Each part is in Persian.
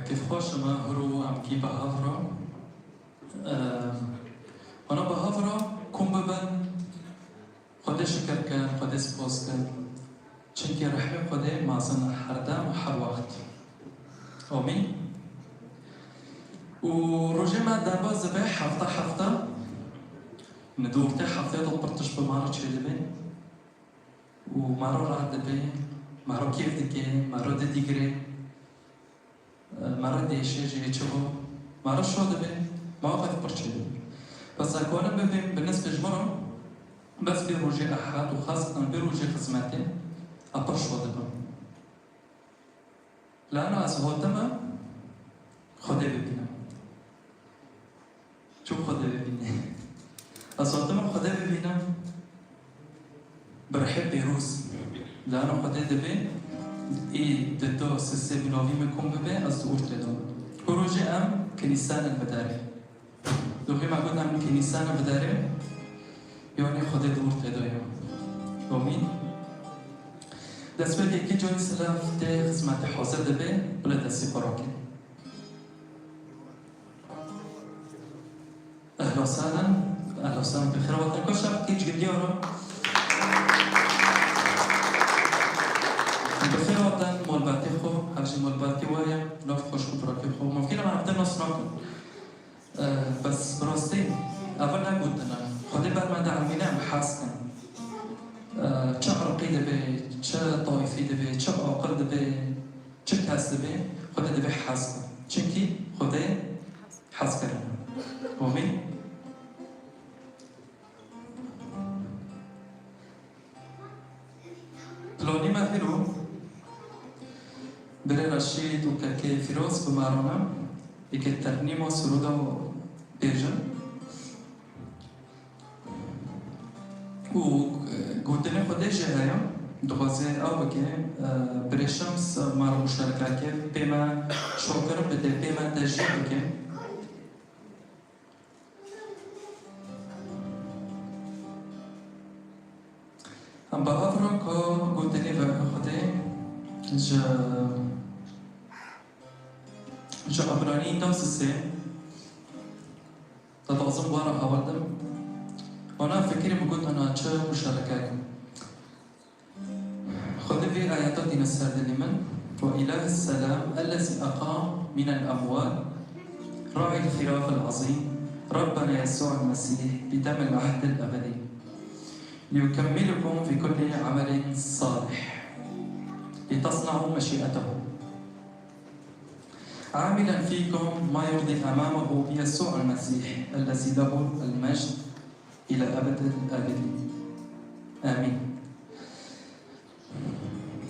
كيف خوش ما هرو ام كي بهافرا انا بهافرا كم ببن خدا شكر كان خدا سپاس كان چنكي رحمه خدا معزن هر دم و هر وقت آمین و روژه ما دربا زبه هفته ندورته هفته دو پرتش به مارو چه دبه و مارو راه دبه مارو کیف دکه مارو دیگره مارو دیشه جه چه مارو شو دبه ما وقت پرچه دبه بس اکوانم ببین بالنسبه جمرم بس بروژه احد و خاصة بروژه خدماته اپرش و دبه لانه از هاتمه خدا ببینم چون خدا ببینه از هاتمه خدا ببینم برحب بیروز لانه خدا دبه ای دو سه بناوی میکن ببه از دوش دادم پروژه ام کنیسان البداره دوغی ما گفت ام کنیسان البداره یعنی خدا دور دادایم آمین دست به که جای سلاف ده خدمت حاضر دبه بلا دستی خوراکه اهلا وسهلا بخیر وطن کشم کیچ گلیارم بخیر وطن مالباتی خو هرچی مالباتی وایم ناف خوش خود راکی خو ممکنه من افته ناس ناکن بس براستی اول نگودنه خدا بر من دعمینه حس کن چه عرقی دبه چه طایفی دبه چه عاقل دبه چه کس دبه خدا دبه حس کن چونکی خدا حس کرده آمین پلانی مهیرو بره رشید و که فیروز بمارانم که ترنیم و سرودا و بیرجن و گودنه خوده جهایم دوازه او بگه بره شمس مارا مشترکه که پیما شوکر بده پیما تجیب بگه ام با افرا که گودنه و خوده جا عبرانی داس سه تتعظم بارا هاوردم وانا فكري بقول انا چه مشاركه خذ في آيات دين السرد لمن وإله السلام الذي أقام من الأموات راعي الخلاف العظيم ربنا يسوع المسيح بدم العهد الأبدي ليكملكم في كل عمل صالح لتصنعوا مشيئته عاملا فيكم ما يرضي أمامه بيسوع المسيح الذي له المجد إلى أبد الآبدين آمين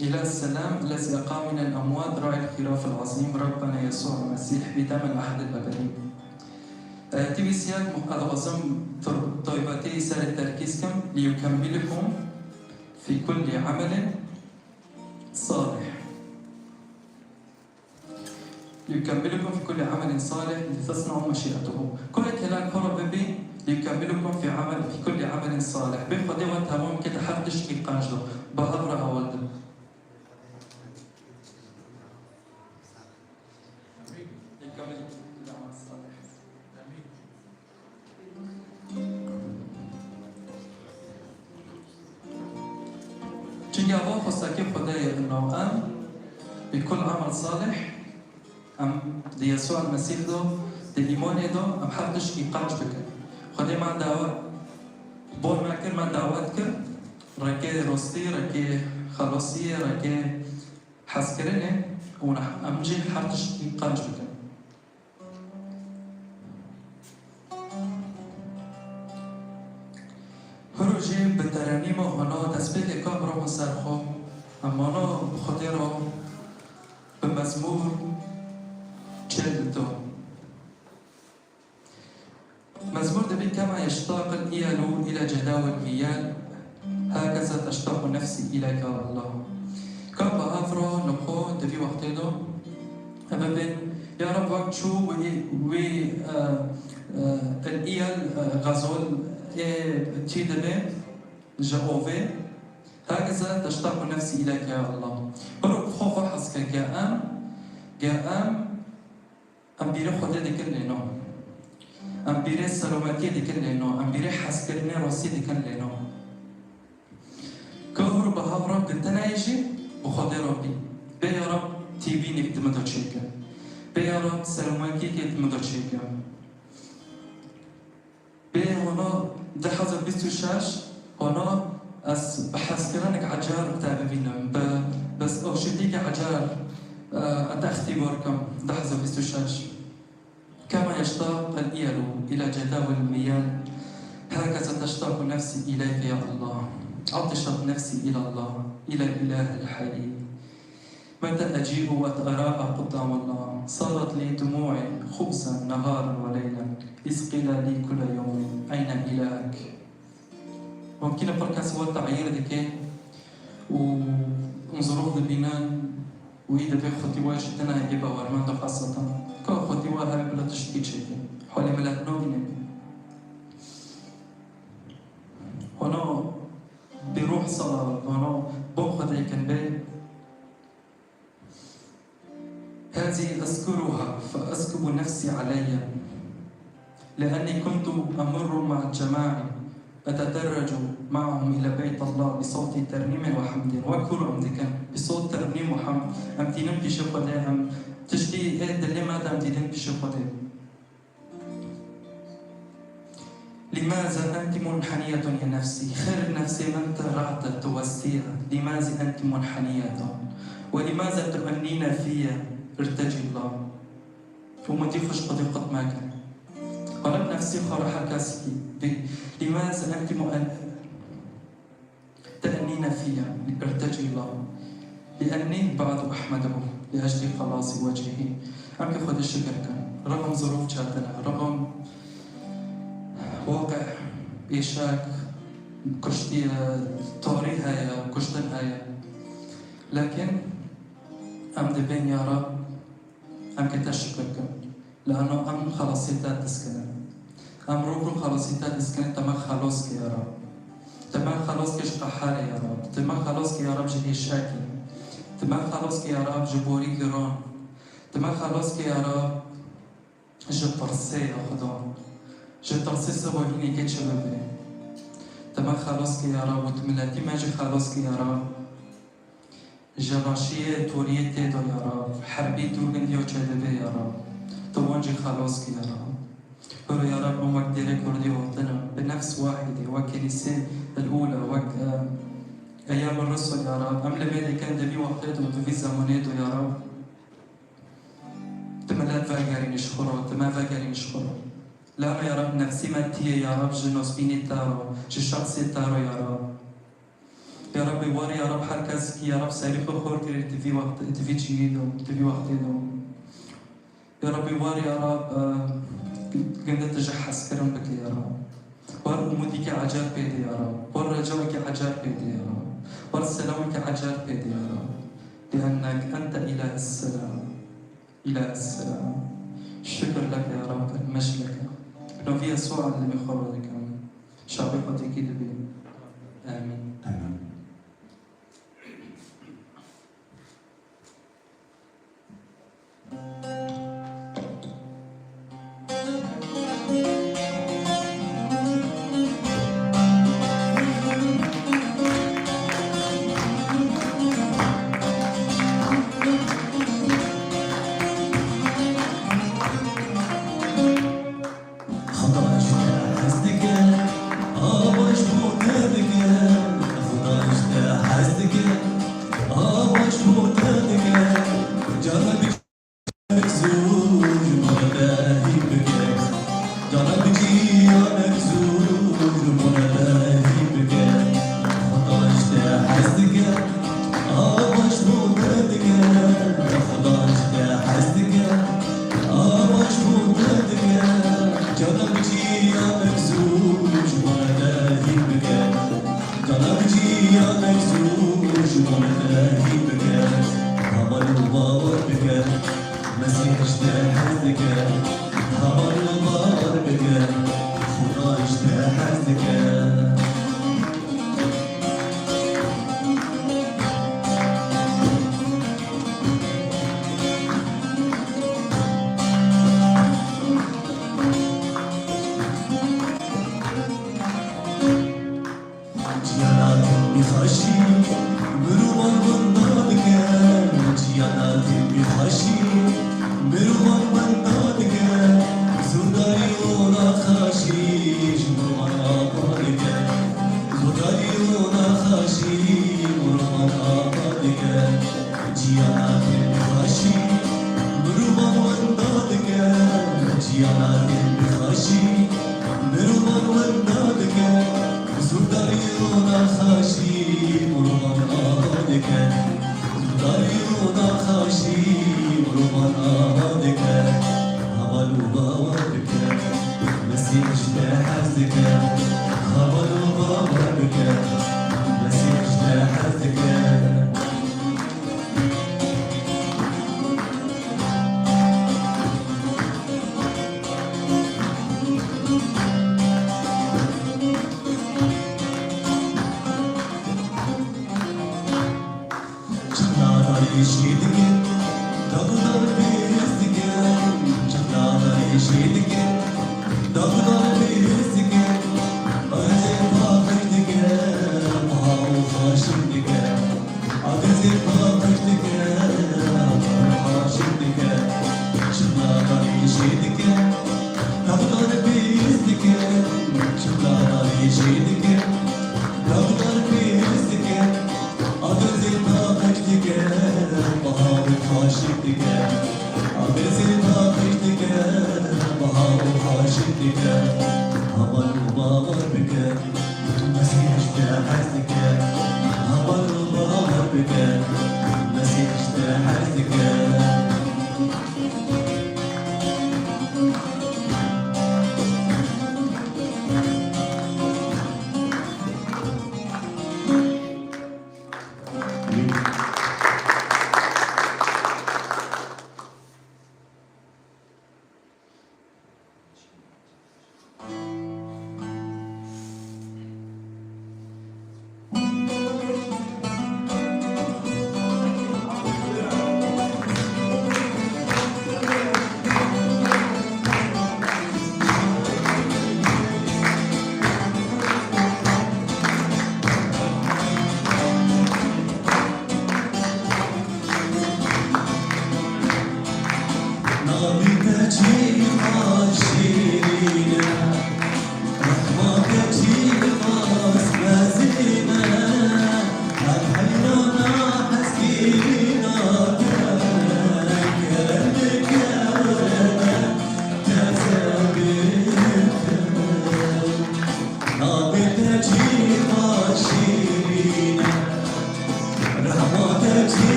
إلى السلام الذي أقام من الأموات راعي الخلاف العظيم ربنا يسوع المسيح بدم العهد الأبدي تبي سياق أعظم طيباتي سر التركيز كم ليكملكم في كل عمل صالح ليكملكم في كل عمل صالح لتصنعوا مشيئته كل كلام خرب بي ليكملكم في كل عمل صالح بخدي وانت ممكن تحدش في قاجله بهبرة أولد چنگه آقا خواستکی خدای انه ام بكل عمل صالح ام دي يسوع المسيح دو دي الإيمان دو ام حدش في قاج بك خدای من دعوت بول ما كر من دعوت كر ركي روستي ركي خلاصي ركي حس كرنه ونح امجي حدش في قاج بك هروجي بترانيم هنا تسبيح كابرا مسرخو اما انا بخاطر بمزمور چلدو مزمور دبي كما يشتاق الإيل إلى جداول المياه هكذا تشتاق نفسي إليك يا الله كم بهافرا نقو دبي وقت دو أبدا يا رب وقت شو و الإيل غزول تي دبي جاوفي هكذا تشتاق نفسي إليك يا الله برو خوف حسك جاءم ام بیره خدا دیکن لینا ام بیره سلامتی دیکن لینا ام بیره حس کردن راستی دیکن لینا كهر بهارا قلت انا يجي وخذي ربي بي يا رب تيبيني كتمدو تشيكا بي يا رب سلامكي كتمدو تشيكا بي هنا ده حظر بيستو شاش هنا اس بحس كرانك عجار بتاع بينا بس اوشتيك عجار انت اختباركم ده حظر بيستو شاش كما يشتاق الإيل إلى جداول المياه هكذا تشتاق نفسي إليك يا الله عطشت نفسي إلى الله إلى الإله الحي متى أجيء وأتراءى قدام الله صارت لي دموعي خبزا نهارا وليلا إذ قيل لي كل يوم أين إلهك ممكن بركاس هو التعيير ديكي ونظروف البنان وإذا بيخطي واجه تنا يجيبها ورمان خاصة كو خطي واها بلا تشتكي شيء حولي ملاك نوبي هنا بروح صلاة هنا بأخذ كنبي هذه أذكرها فأسكب نفسي علي لأني كنت أمر مع الجماعة أتدرج معهم إلى بيت الله بصوت ترنيم وحمد وكل عمدك بصوت ترنيم وحمد أم تنم بشقدي أم تشتي إيه لماذا أم تنم بشقدي لماذا أنت منحنية يا نفسي خير نفسي من ترعت توسيها لماذا أنت منحنية ولماذا تؤنين في ارتجي الله وما تخش قد ما كان قلب نفسي خرح كاسكي لماذا أنت تأنين فيها ارتجي الله لأني بعد أحمده لأجل خلاص وجهه أمك خد الشكر كان رغم ظروف جاتنا رغم واقع إيشاك كشتي طاريها يا كشتنها يا لكن أم دبين يا رب أم كتشكرك لأنه أم خلاصيتها تسكن أم روح خلاصيتها تسكن تما خلاصك يا رب تما خلاصك شقحاري يا رب تما خلاصك يا رب جدي شاكي تما خلاصك يا رب جبوري جران تما خلاصك يا رب جبرسي يا خدا جترسي سواليني كي شبابي تما خلاصك يا رب وتملاتي ما جي خلاصك يا رب جراشية تورية تيدو يا رب حربي توغن ديو جادبي يا رب توانجي خلاصك يا رب قولوا يا رب وك ديريك وردي وطنا بنفس واحدة وكنيسة الأولى وك أيام الرسل يا رب أم لماذا كان دبي وقته ودبي زمانيته يا رب تملات فاقري نشكره تما فاقري نشكره لأنه يا رب نفسي ماتية يا رب جنوس بيني تارو جشخصي تارو يا رب يا رب واري يا رب حركزك يا رب ساري خور كري تفي وقت تفي جيدو تفي وقت يدو يا رب واري يا رب قمت تجحس كرم بك يا رب وار أمودك عجار بيدي يا رب وار رجوك عجار بيدي يا رب وار سلامك عجار بيدي يا رب لأنك أنت إله السلام إله السلام الشكر لك يا رب المجد لك إنه في يسوع اللي بيخرجك شعبي قديك دبي آمين آمين جیانات بخشی مروان وندادك جیانات بخشی مروان وندادك زوداری رونا خاشی مروان آدك زوداری رونا خاشی مروان آدك هوالو باورك مسيج لحزك هوالو باورك مسيج لحزك يشيدك دغدغ بيزك جنانا يشيدك دغدغ بيزك أغزي باقشتك وهاو خاشدك أغزي باقشتك وهاو خاشدك جنانا يشيدك دغدغ بيزك جنانا يشيدك دغدغ بيزك أغزي باقشتك خاشدك أغزي باقشتك بهاو خاشدك هبل وباور بك مسيح حزك هبل وباور بك مسيح حزك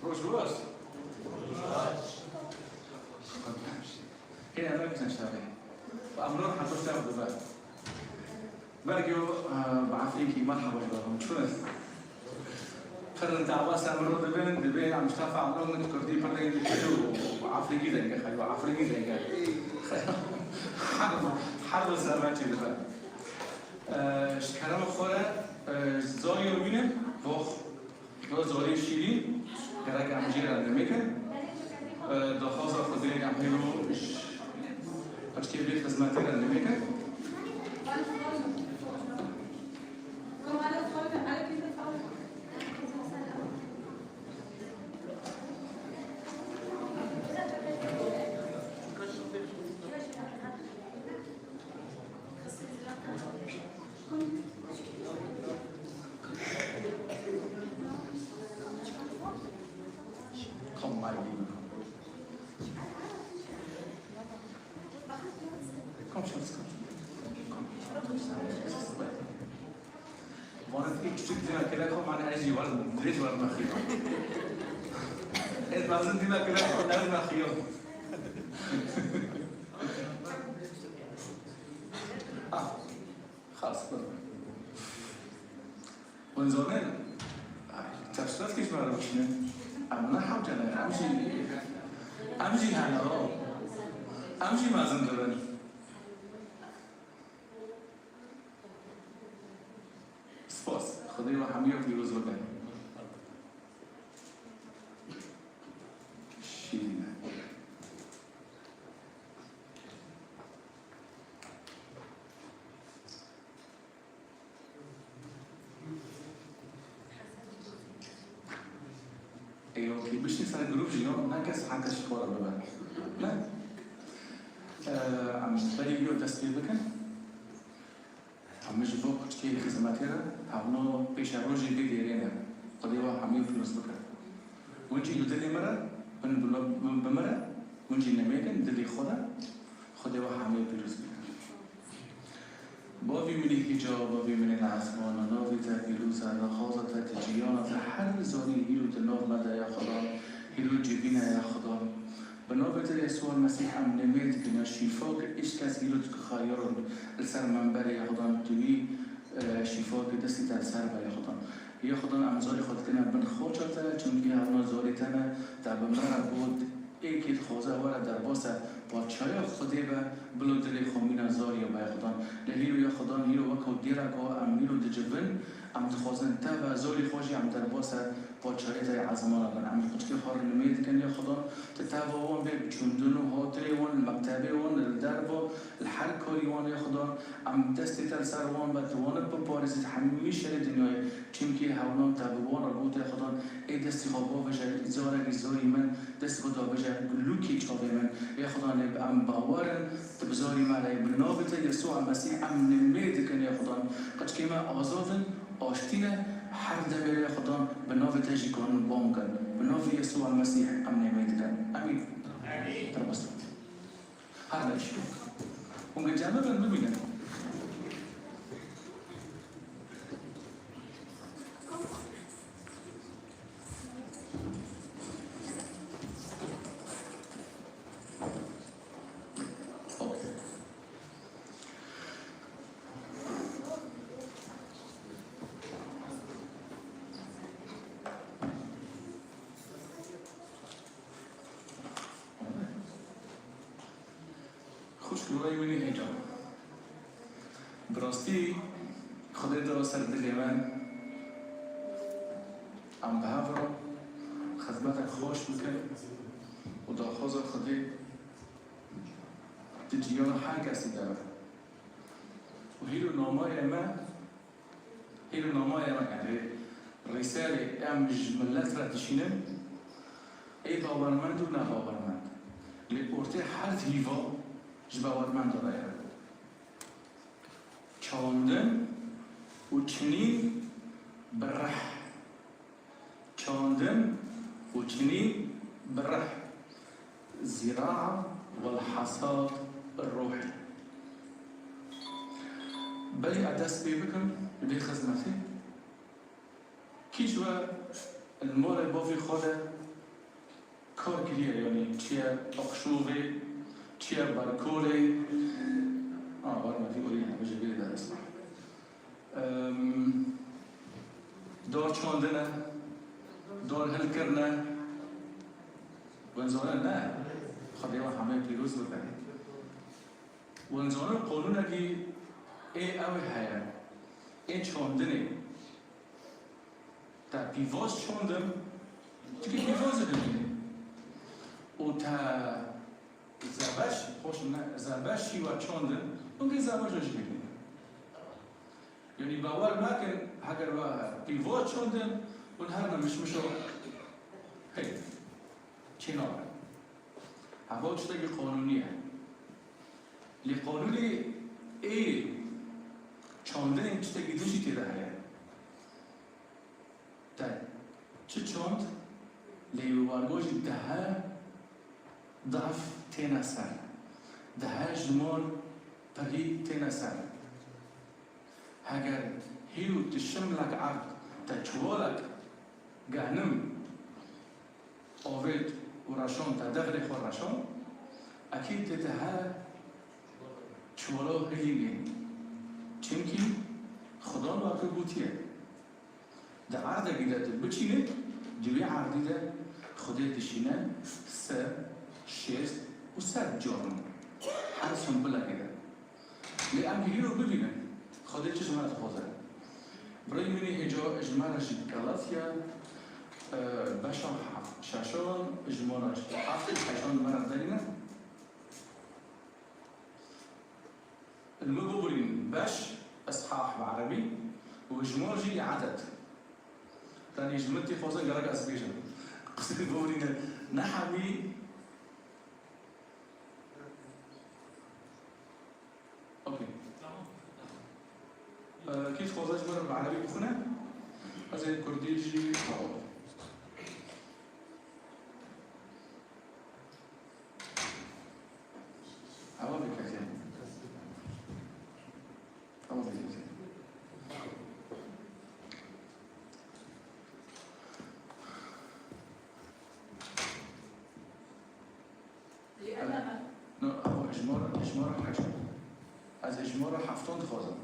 روش كده بقى مش هنشتغل وامرار هتروح تاخد دفع برجو بعفريكي مرحبا بكم شلون خلنا تعبان سامرو دبين عم يشتغل على كردي بردين بيجوا وعفريكي زيك خيو عفريكي زيك حرب سامرتي دفع شكرا خوره زاری رو بینه و زاری شیری گرک همجیر رو نمیکن دخواست خودی هم هیرو اچکی بیت خدمتی رو نمیکن لازم ديما كلام لازم اخيو خلاص ونزورنا تفسيرات كيف ما روشنا اما حاجه انا امشي هلا امشي ما زندرن سپاس خدای و همه پیروز بکنه شیرینه ایو که بشتی سر گروپ جینا نکس حتی شکوارا ببر نه عم بری بیو دست بکن همه جبو کچکی خدمتی را هاونو پیش روزی بیدیرینه خدای و همه پیروز بکنه ونجي يدلي مرة من بمرة ونجي نميكن دلي خدا وحامي بيروز بيكن بابي من الحجاب بابي من العزمان نافي تاكيلوسا رخاصة تجيانا تحر زاري هيلو تناف مدى يا خدا هيلو جبينا يا خدا بنافة يسوع المسيح أم نميت كنا شفاك إشكاس هيلو تخيرون السر منبر يا خدا توي شفاك دستي تأثر يا خدا یا خدا امزاری خود کنه بن خوچاته چون که همون زاری تنه در بمرا بود ایکی خوزه وره در باس پادشاهی خودی به بلودلی خامین زاری یا به خدا لهیرو یا خدا هیرو وکو دیره که ام هیرو دجبن ام تخوزن تا و زاری خوشی ام در باس پادشاهی تای عظمانه بن ام خودکی خار نمید کن یا خدا تتابعون به چوندون و هاتری وان مکتبی وان الدرب و الحر کاری وان یا خدا ام دستی تل سر وان به توانت بپارزید همیشه دنیای چونکی هاونان تابعون رو بود خدا ای دستی خوابا بشه زاری من دست خدا بشه گلوکی چاوی من یا خدا نب ام باورن تبزاری مالی بنابت یسوع المسیح ام نمید کن یا خدا قد کیما آزادن آشتینه هر دبیر یا خدا بنابت جیکان بام کن بنابت یسوع المسیح ام نمید کن امین تربست هر داشت اونگه جمعه بن ببینن خوشگوهی منی هیجان براستی خدا دو سر دلی من ام به هفرا خدمت خوش بکن و داخواز خودی تجیان هر کسی داره و هیرو نامای یعنی رساله ام ملت را تشینه ای باورمند و نباورمند لیپورته هر هیوا باورمند داره چاندن و چنین بره زراعة والحصاد الروحي بلي أدس بيبكم بدي خدمتي كيشوا المول بافي خوده کار کلیه یعنی چیه اخشوغی چیه برکولی ما في قوليها مش بيلي ده اسمع دور چاندنه دور هل کرنه ونزانه نه خدای و همه پیروز بکنه ونزانه قانونه که ای اوی هیا ای چاندنه تا پیواز چاندم چیکه پیواز دنیه و تا زبش خوش نه زبشی و چاندن اون که زبشش بکنه یعنی باور نکن اگر با پیواز چاندن اون هر نمیشمشو هی چی نامه هوا چطوری قانونیه لی قانونی ای چاندن چطوری دوشی تیده هیه تا چه چاند لی وارگوش ده ضعف تینا سر ده جمال پری تینا سر اگر هیو تشملک عرض تا چوالک گهنم آوید و راشون تا دغل خور راشون اکید تتها چوالا هلیگه چونکی خدا واقع بوتیه ده عرض گیده بچینه دوی عرضی ده خدا تشینه سر شست و سر جارم هر سنبلا گیده لی امگیری رو ببینه خدا چه جمعه تخوزه برای منی اجا اجمالش گلاتیا باشم شاشون اجمالش هفته شاشون مرد داریم المقبولين باش اصحاح بعربي وجمالجي عدد تاني جملتي خوزا قرق اسبيجن قصدي بورينا نحوي اوكي كيف خوزا جمال بعربي بخنا هذا كرديجي حاول عوامل كثير اجمار حجم از اجمار هفتان خوازم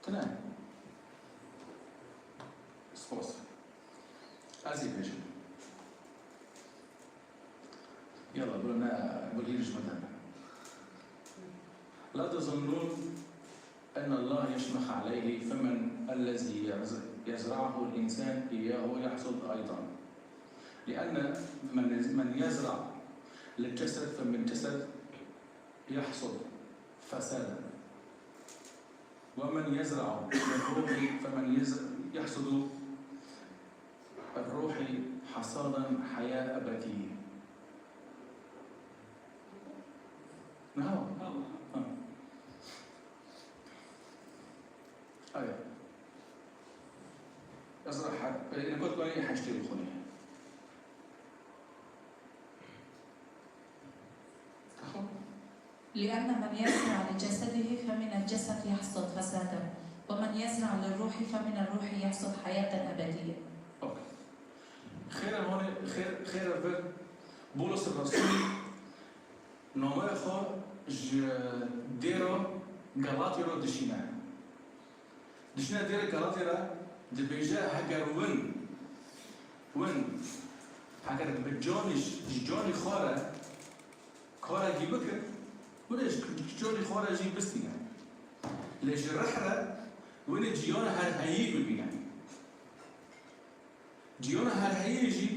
تنه سپاس از این بجم يلا قلنا بالهيرج مثلا لا تظنون أن الله يشمخ عليه فمن الذي يزرعه الإنسان إياه يحصد أيضا لأن من يزرع للجسد فمن جسد يحصد فسادا ومن يزرع للروح فمن يحصد الروح حصادا حياة أبدية نعم أيوة أزرع حد إن كنت بني حاجتي الخونية لأن من يزرع لجسده فمن الجسد يحصد فسادا ومن يزرع للروح فمن الروح يحصد حياة أبدية. أوكي. خير الفير بولس الرسول نومه خو ديرو غلاطي رو دشينه ديرو غلاطي را دبيجا هاجر وين هاجر بجاني خاره كاره جيبك وليش جوني خاره جيب بستينا ليش الرحله وين جيونا هالهيج بينا جيونا هالهيجي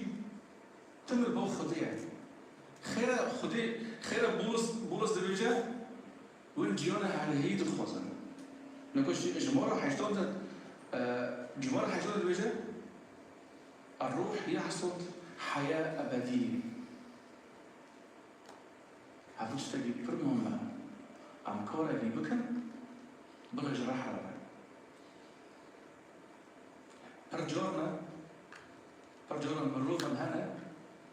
تمر بو خديع خير بولس دبيجا وين جيونا هالهيج الخوزن نكوش جمهور حيشتون جمهور حيشتون دبيجا الروح يحصد حياة أبدية هفوش تجي برمهم عن كورة اللي بكن بلا جراحة ربع برجورنا مروفا هنا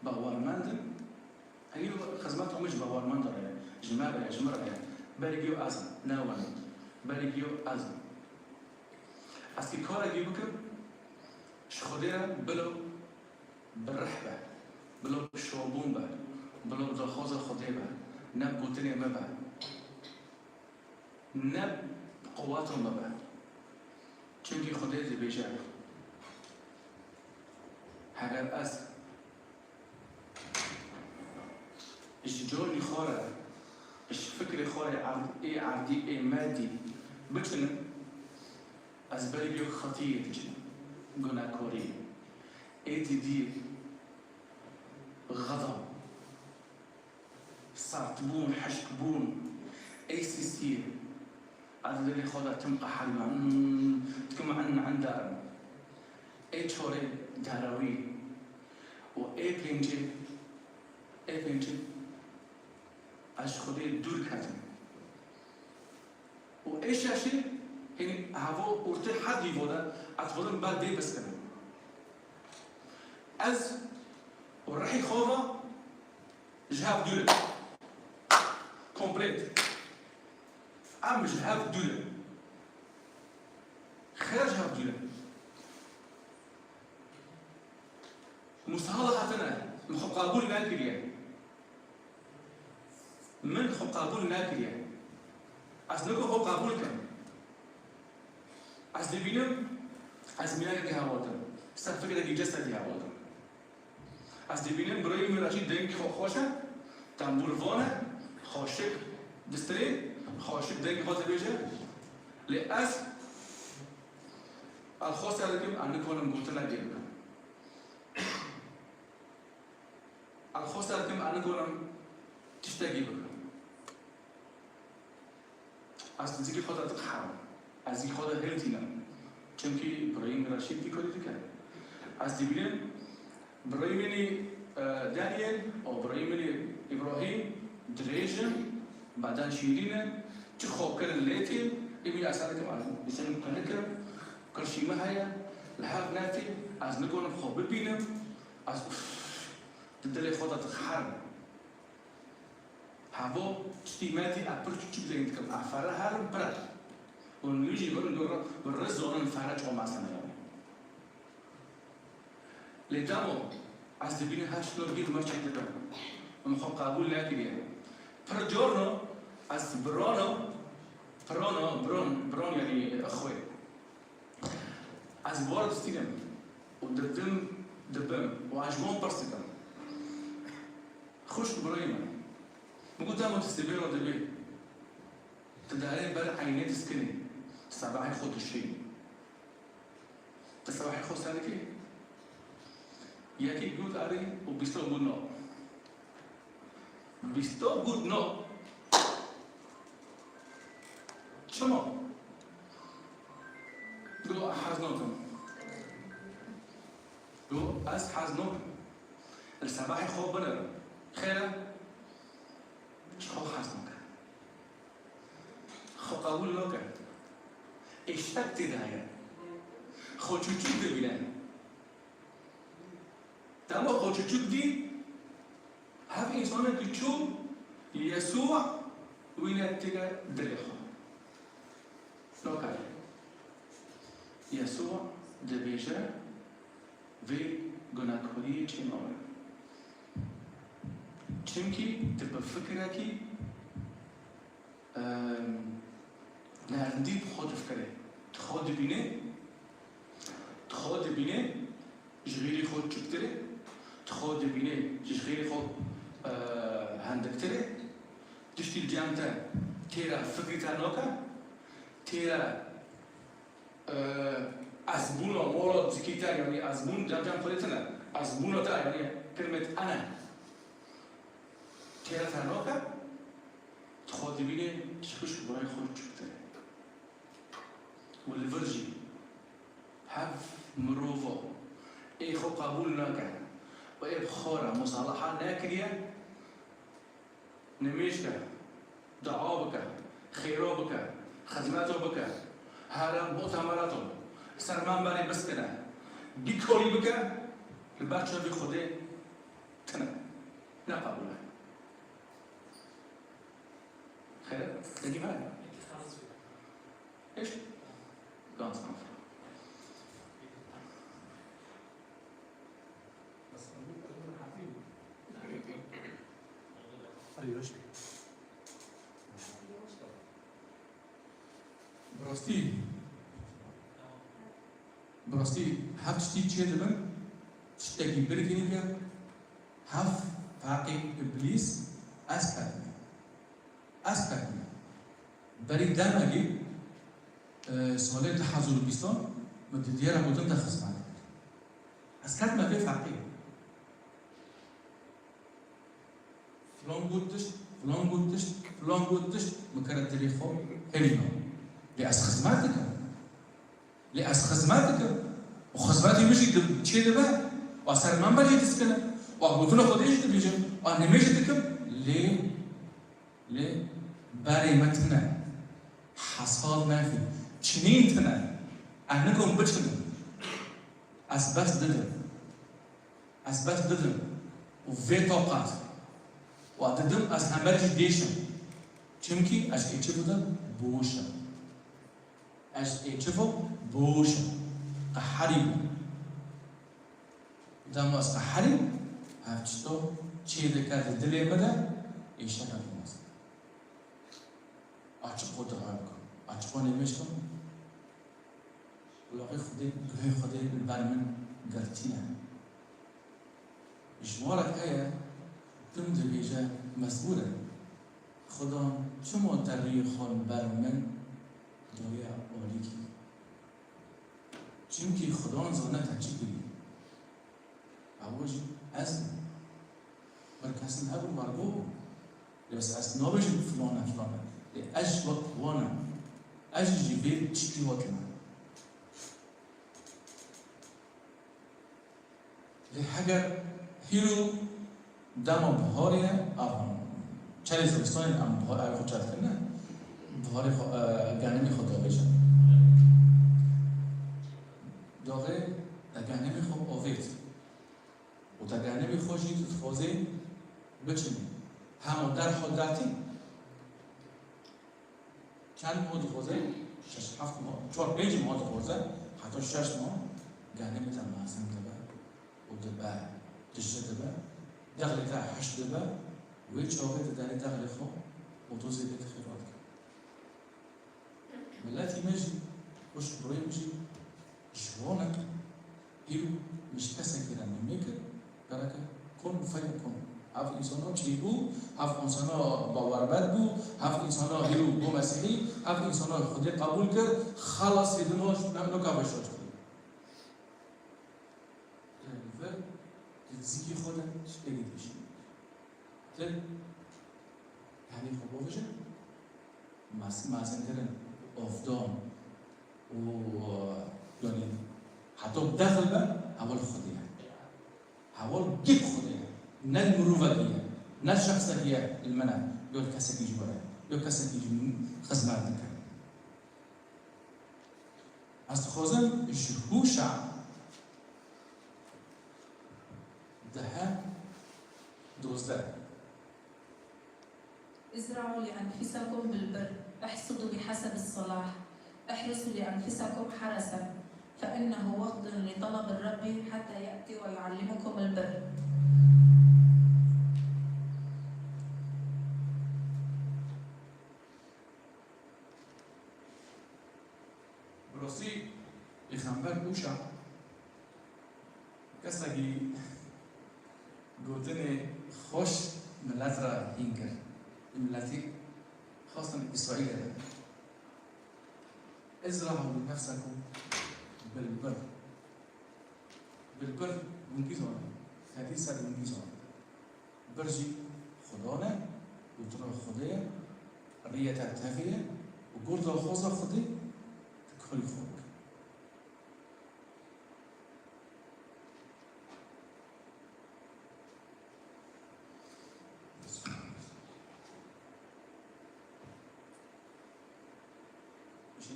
بوار مندن هي خدماتهم مش بوار مندر جماعة بريجيو أزم ناوان بريجيو أزم أسكي كورة اللي بكن شخديرة بلو بالرحبة بلو بالشوبون بلو بدخوز الخديبة نبوتني مبا نه قواتون ببر چونکه خدای دبیجه اگر از اش جوني خورا اش فكري خورا اي عردي اي مادي بچن از بلبي خطيه بچن گناهكوري اي دي غضب صارتبون حشكبون اي سيسير عدد اللي خورا تمقى حلما تكما عن اي تشوري داراوي و اي بينجي از خودی دور کردیم و ایش اشی هنی هوا ارته حدی بوده از خودم بعد دی بس کنم از ورحی خوابا جهاب دوله كومبليت ام جهاب دوله خير جهاب دوله مصالحتنا مقابل ناكريه من خو قبول نکریه از نگو خو قبول کن از ببینم از میانه که هوادم صرف فکر دیگه جسدی هوادم از ببینم برای مراشی دنگ خو خوشه تنبور وانه خاشک دستری خاشک دنگ خواهد بیشه لی از الخواست کردم انه کنم گوته نگیرم الخواست کردم انه کنم تشتگی بکنم از دیگه خدا تحرم از دیگه خدا هلتینم چونکی برای مراشید دیگه کرد از دیگه برای منی دانیل او برای منی ابراهیم دریجم بعدن شیرینه چه خوب کردن لیتی ایمی اصلا کم عالم بسیم کنکر کرشیمه هیا لحاق نافی از نگونم خوب ببینم از دلی خدا تحرم هوا استيماتي أبرد كتير زين تكلم أفرا هارم برد ونيجي يقولون دورا بالرزون فرج أو مثلا يعني لدامو از دبين هاش نورجي ما شيء تبع مخو قبول نكريه فرجورنا از برون يعني أخوي از بارد استينم دبم وعجبون برسكم خوش برايمه مقول دامو تستبين ودبي تدارين بر عيني تسكني صباحي خود الشيء تصباحي خود سالكي ياكي جود أري وبيستو جود نو بيستو جود نو شما دو حزنوكم دو أس حزنوكم الصباحي خود بنر خيره خو حزنك خو قبول نکرد اشتاق تدايه خو چوچوک ببینه تمام خو چوچوک دی هف انسانه که چو يسوع وينتجا دلخو نوكر يسوع دبيجا في گناهکاری چه نامه چونکی تبقى فكرة كي نردی خود فکره تخود بینه جغیری خود چکتره تخود بینه جغیری خود هندکتره تشتی الجامعه تیرا فکری تانوکا تیرا ازبون و مولاد زکیتا یعنی ازبون جام خودتنا ازبون تا یعنی کلمه انا تیرا تانوکا تخود بینه تشکش برای خود چکتره والفرجي حف مروفو ايخو قبول ناكا وايب خورا مصالحة ناكريا نميشكا دعوبك خيروبك خدماتوبك هارا مؤتمراتو سرمان باري بسكنا بيكولي بك الباتشا في خودي تنا نقابلها خير تجي معنا ايش؟ Ganz einfach. براستی هفت شتی چه دبن شتاقي بركينيكا هف فاقي ابليس اسكتني بري دامجي سوالات تحضر بيستان متديرها بودن تخص معك اسكت ما في فاقي فلان قلتش مكرر تاريخه هرينا لأس خزماتك وخزماتي مش تشيل بقى وأصير ما بدي تسكنه وأقول له خد إيش تبيجي وأنا مش تكب ليه باري متنا حصاد ما في شنين تنا أنكم بتشنا أثبت ضدم وفي توقعات وأتدم أمريكي ديشن چمكي أش إيشفو ده بوشة قحريب دام أس قحريب هفتشتو چه دكات الدليل بدا إيشنا في مصر أشقو دعاكم أشقو نمشكم ولقي خدي بالبرمن قرتينا إشوارك هيا تمد بيجا مسؤولا خدا شما تاريخ برمن دویا اولیکی چونکی خدا زنده تجیبی اوجی از برکسن ابو مرگو بس از نابش فلانه اج وقت وانا اج جبال تشكي وطنا لحاجة هيرو دام بهارية أو چلی زمستان ام بهار خود چت کنه بهار گرمی خدا بشه داغه در گرمی خود آوید و در گرمی خوشی تو خوزه بچنی همون در خود درتی چند ماه خوزه 6-7 ماه 4-5 ماه خوزه حتی 6 ماه گرمی تر محسن دبه و دبه دجه دبه داخل تا 8 دبه وی چاوه داری داخل خو موتوزی بیت خیرات کرد. ملتی مجی وش بروی مجی جوانك هيرو مش كسر كده نميك بركة كون فين كون هاف إنسانا تجيبو هاف إنسانا باورباد بو هاف إنسانا هيرو بو مسيحي هاف إنسانا خدي قبول كر خلاص يدنوش نملو كافش شد. لذا تزكي خدا شكلي تشي. يعني خبوجة ما سنترن أفضل و يعني حتى بداخل بقى أول خدية أول جيب خدية نال مروفية نال شخصية المنع يقول كسر يجي برا يقول كسر يجي خزمات ذكر أستخدم جهوشة ده دوزده ازرعوا لأنفسكم بالبر، احصدوا بحسب الصلاح، احرسوا لأنفسكم حرسا، فإنه وقت لطلب الرب حتى يأتي ويعلمكم البر. براسي يخنبر بوشا كساقي قوتني خوش ملت را هنگر ملتي خاصة إسرائيل ازرعوا لنفسكم بالبر منجزون هذه سر منجزون برجي خدانا وترى خدايا رية تهفية وقرد الخوصة خدي تكفل فوق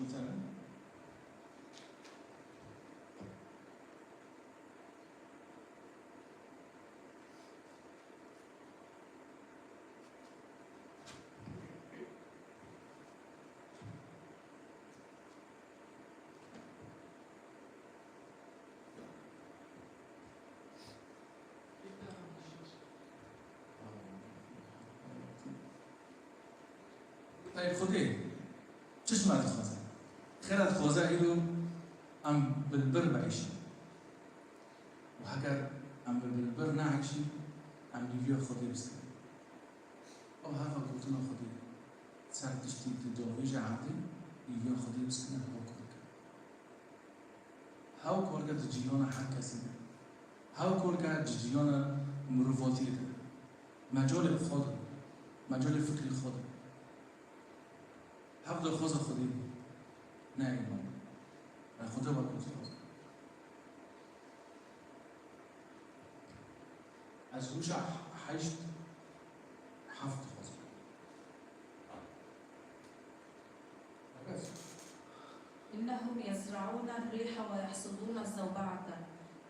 مثلا طيب خذي چشم هذا خزان خیرت خوزه ایلو ام بالبر بعيشي وهكذا ام بالبر نعيشي ام نيفيو خدي بسكن او هذا قلتنا خدي صار تشتي تدويجة عندي نيفيو خدي بسكن هو كورك هاو كورك تجيونا حكا سنة هاو كورك تجيونا مروفوتي ده مجال خود مجال فكري خود هفضل خوزة خدي نايم خدا باید کنترل از روش 8 7 خواست بس إنهم يزرعون الريح ويحصدون الزوبعة،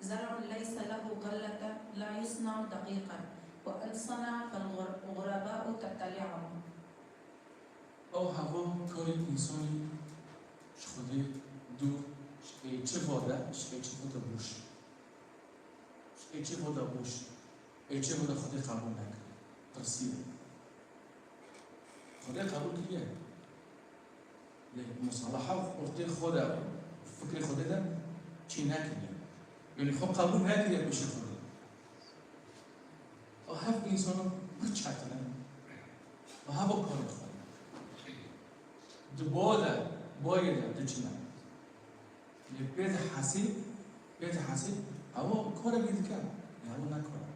زرع ليس له غلة لا يصنع دقيقا، وإن صنع فالغرباء تبتلعه. او هوا کاری انسانی شخوده دور شکی چه واده شکی چه واده بوش شکی چه واده بوش ای چه واده خودی قبول نکن ترسیه خودی قبول کیه مصالحه ارتی خوده فکر خوده ده چی نکنه یعنی خب قبول نکنه بشه خوده و هف انسان بچتنه و هوا کار خوده دباده باید دچنه بيت حسيب هو كورة بيد كام هو نكورة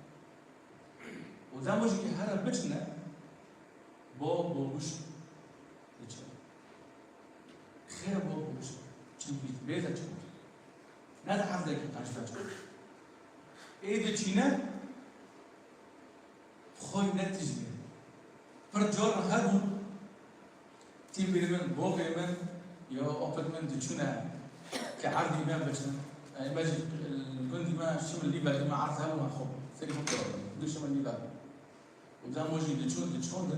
وده مش هذا بيتنا بوش دچنه خير بوش چنكي بيت دچنه نده حرف ده كي عشان ايه دچنه خوي نتيجة فرجور هذا تي بيرمن بو بيرمن يا أوبتمن دچنه كعرضي ما بجنا يعني باجي الجندي ما شمل اللي باجي ما عرضها وما خب ثاني خب بدو شمل اللي باجي وده موجي دشون ده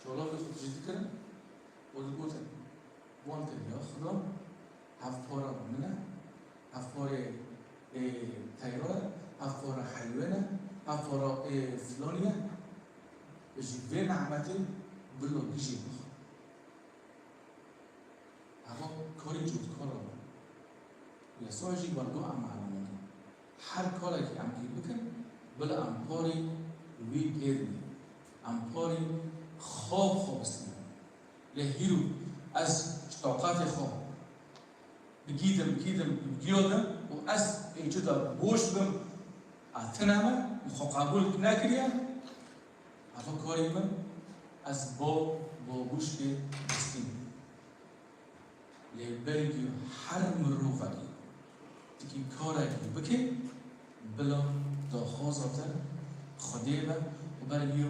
شو الله بيخد جدي كده وتقول وانت يا خدام هفورا مننا هفورا تايرورا هفورا حيوانة هفورا فلانية بيجي بين عمتي بلو بيجي هوا كوري جود كورا يسوع يجي برضو عم علمنا هر کاری که عم بکن بل امپاری وی پیرنی امپاری خواب استنم لهیرو از طاقات خواب بگیدم و از اینجا بوش بم اتنامه مخو قبول نکریم هوا کاری من از با بوش که بستیم لبرگی هر مروفی تکی کاری بکن بلا داخوازات خودی و برگیو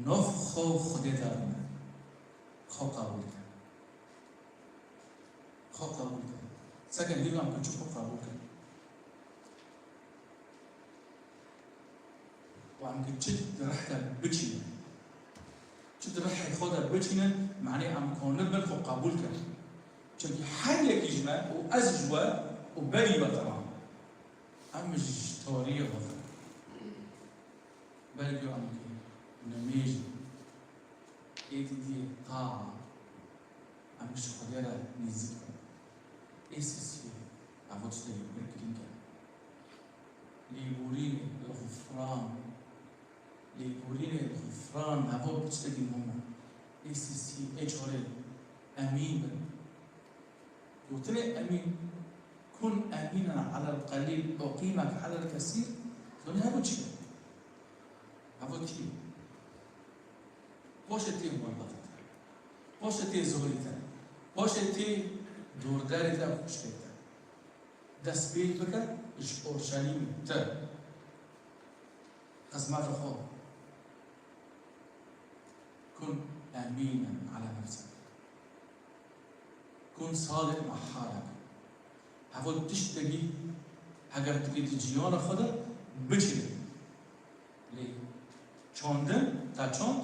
نف خو خودی دارم خو قبول کن خو قبول کن سکن لیوان کچو خو قبول کن و عم كتشد رحلة بتشينه شد رحلة خودها بتشينه معناه عم كونبل خو قبول كن چونكي حالك يجمع وأزجوا وبريوا طبعا أمج توريه وطن بريوا عم نميج إيدي دي طاعة أمش خديرة نزيكا إيسيسي عفوتشتري بركلينكا ليبوريني الغفران هفو بتشتكي مهمة إيسيسي إيشوري أمين وتري أمين كن أمينا على القليل أقيمك على الكثير دوني هبو تشي هبو تشي بوشتي مربطة بوشتي زوريتا بوشتي دورداريتا بوشتيتا دست بيت بك إش أورشليم تا قسمات الخوف كن أمينا على نفسك كن صادق مع حالك هفو تشتغي هگر تكي تجيانا خدا بچنه ليه چاندن تا چاند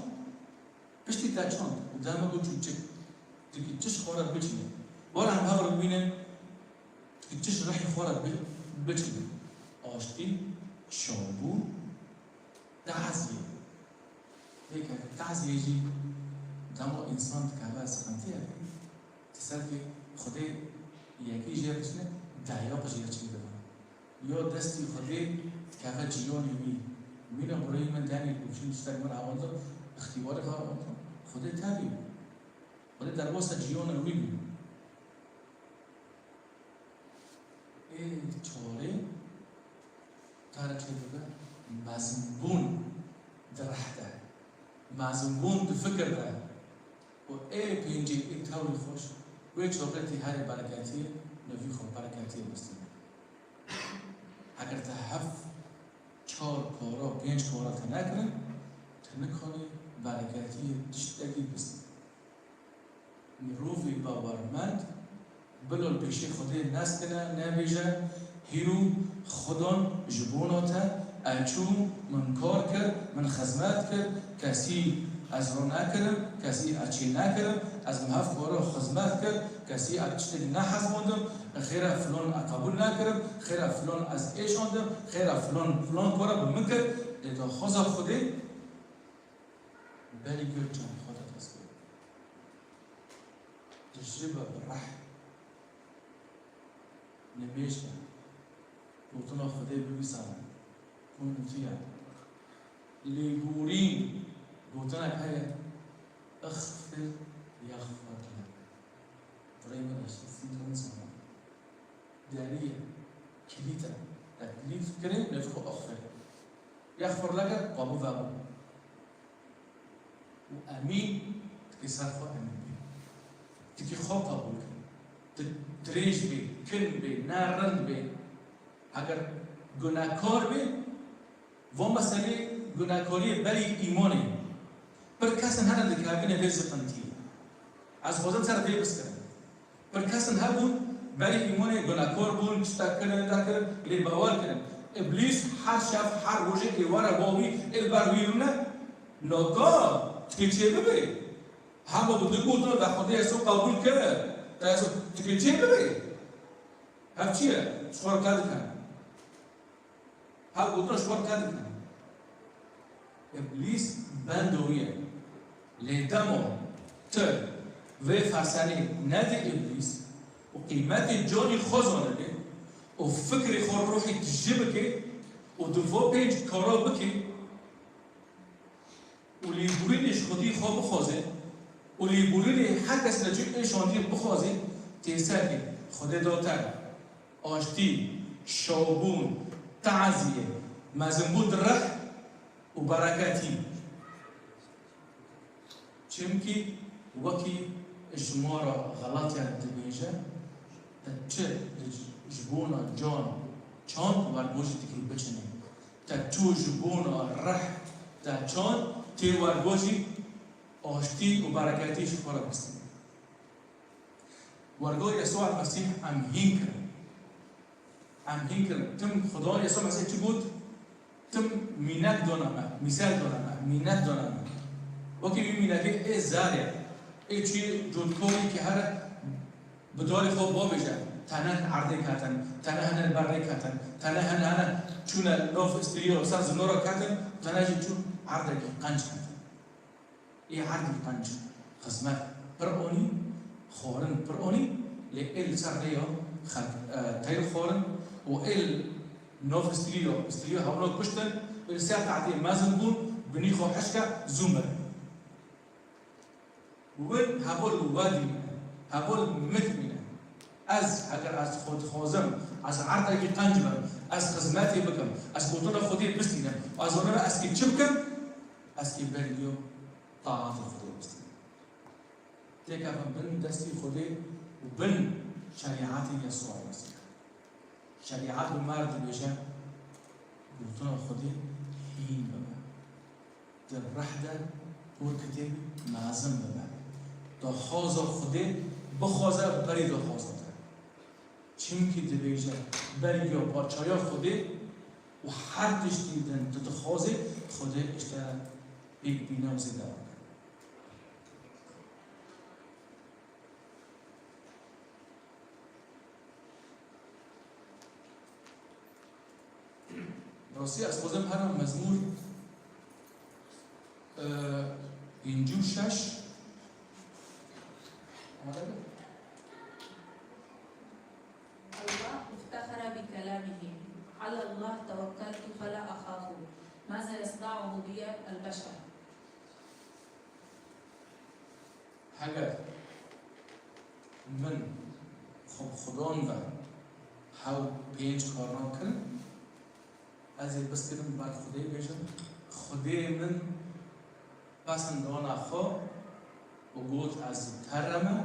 پشتی تا چاند و دامه گو چون تكي تش خورا بچنه ولا هم هغر ببینه تكي تش رحي خورا بچنه آشتی شامبو تعزیه هيك تعزیه يجي دامو انسان تكابا سخنتيه تسالفي خودی یکی جیره چنه دایاب جیره چنه دارم یا دستی خودی که هفته جیانی می‌نه برای من دانی بچین استاد من آوردم اختیار کار آوردم خودی تابی خودی در واسه جیان رو می‌بینم این چاره تاره چه بگه مزبون درحته مزبون دفکر ده و ای پینجی ای تاوی خوش و چوکلتی های برکتی نوی خو برکتی بستیم اگر تا هفت 4 کارا 5 کارا تنکنه تنکنی برکتی تشتگی بستیم مروفی باورمند بلال پیشی خودی نست کنه نبیجه هیرو خودان جبوناتا اچو من کار کرد من خدمت کرد کسی از رو نکردم کسی اچی نکردم از مهف کارا خدمت کرد کسی اچتی نحزموندم خیره فلان قبول نکردم خیره فلان از ایشاندم خیره فلان کارا بمکر لیتا خوزا خودی بلی گرد جان خدا تسکر تجربه برح نمیشه بوتنا خودی ببیسانه كنتيا لبورين بوتنا كهيا اغفر يغفر لك بريما الشخصين تنسوا دارية كليتا تكليت كريم نفخو اغفر يغفر لك قابو ذابو وامين تكسر خو امين تكي خو قبول تريش بي كن بي نارن بي اگر گناهکار بی و مسئله گناهکاری بلی ایمانی پر کسان هنر دکابین ویز قنتی از خودم سر دیبس کرد پر کسان هبون بلی ایمانی گناهکار بون چتا کنن دکر لی باور کنن ابلیس هر شب هر روزه ایوارا باوی البرویونه نگاه تکیچه ببی هم با دو گوتون در خود یسو قبول کرد در یسو تکیچه ببی هم چیه؟ شخور کرد کن هل قدرش ورد كذا إبليس بندوية لدمو تر وفرساني نادي إبليس وقيمات جوني خزانة لي وفكري خور روحي تجيبك ودفو بيج كارابك واللي يبورينيش خدي خواب بخوزه واللي يبوريني حتى سنجيب ايش عندي بخوزه تيساكي خدي دوتر آشتي شابون تعزیه مزنبود رح و برکتی چمکی وکی شما را غلط یاد دبیجه تا چه جبونا جان چان ورگوشی تکل بچنه تا چو جبونا رح تا چان تی ورگوشی آشتی و برکتی شفارا بستیم ورگو یسوع المسیح امهین کرد امهین کرد تم خدا یسوع مسیح چی بود؟ تم مینت دانمه مثال دانمه مینت دانمه وکی این مینتی ای زاره ای چی جودکوری که هر بدار خواب با بشه تنه عرضه کردن تنه هنه برده کردن تنه هنه چون نوف استریا و سر زنورا کردن تنه چون عرضه قنج کردن ای عرضه قنج خدمت پرونی خورن پرونی لیل سر ریا تایل خورن و ایل نوف استریا هاونو کشتن الساعة تعطي مازن بون بنيخو حشكا زومر وين هبول وادي هبول مكمنة از اگر از خود خوزم از عرضه قنجبر از خدماتي بكم از بوتنا خودي بستينا از انا اسكي تشبكم اسكي بلديو طاعات خودي بستينا تيكا بن دستي خودي وبن شريعات يسوع المسيح شريعات المارد بيشان بوتنا خودي هين بابا در رحدة وركتي معزم بابا تا خوزا خودي بخوزا بري دا خوزا دا چمكي دبيجا بري يا پاچايا خودي و هر تشتي دن تتخوزي خودي اشتا بيك بينا وزيدا راسي از خودم هرم مزمور اینجور 6 حاجة من خدان و حاول پینج کارنا کن از این بس کردم بعد خدای بیشم خدای من پسندان خو و گوت از ترمه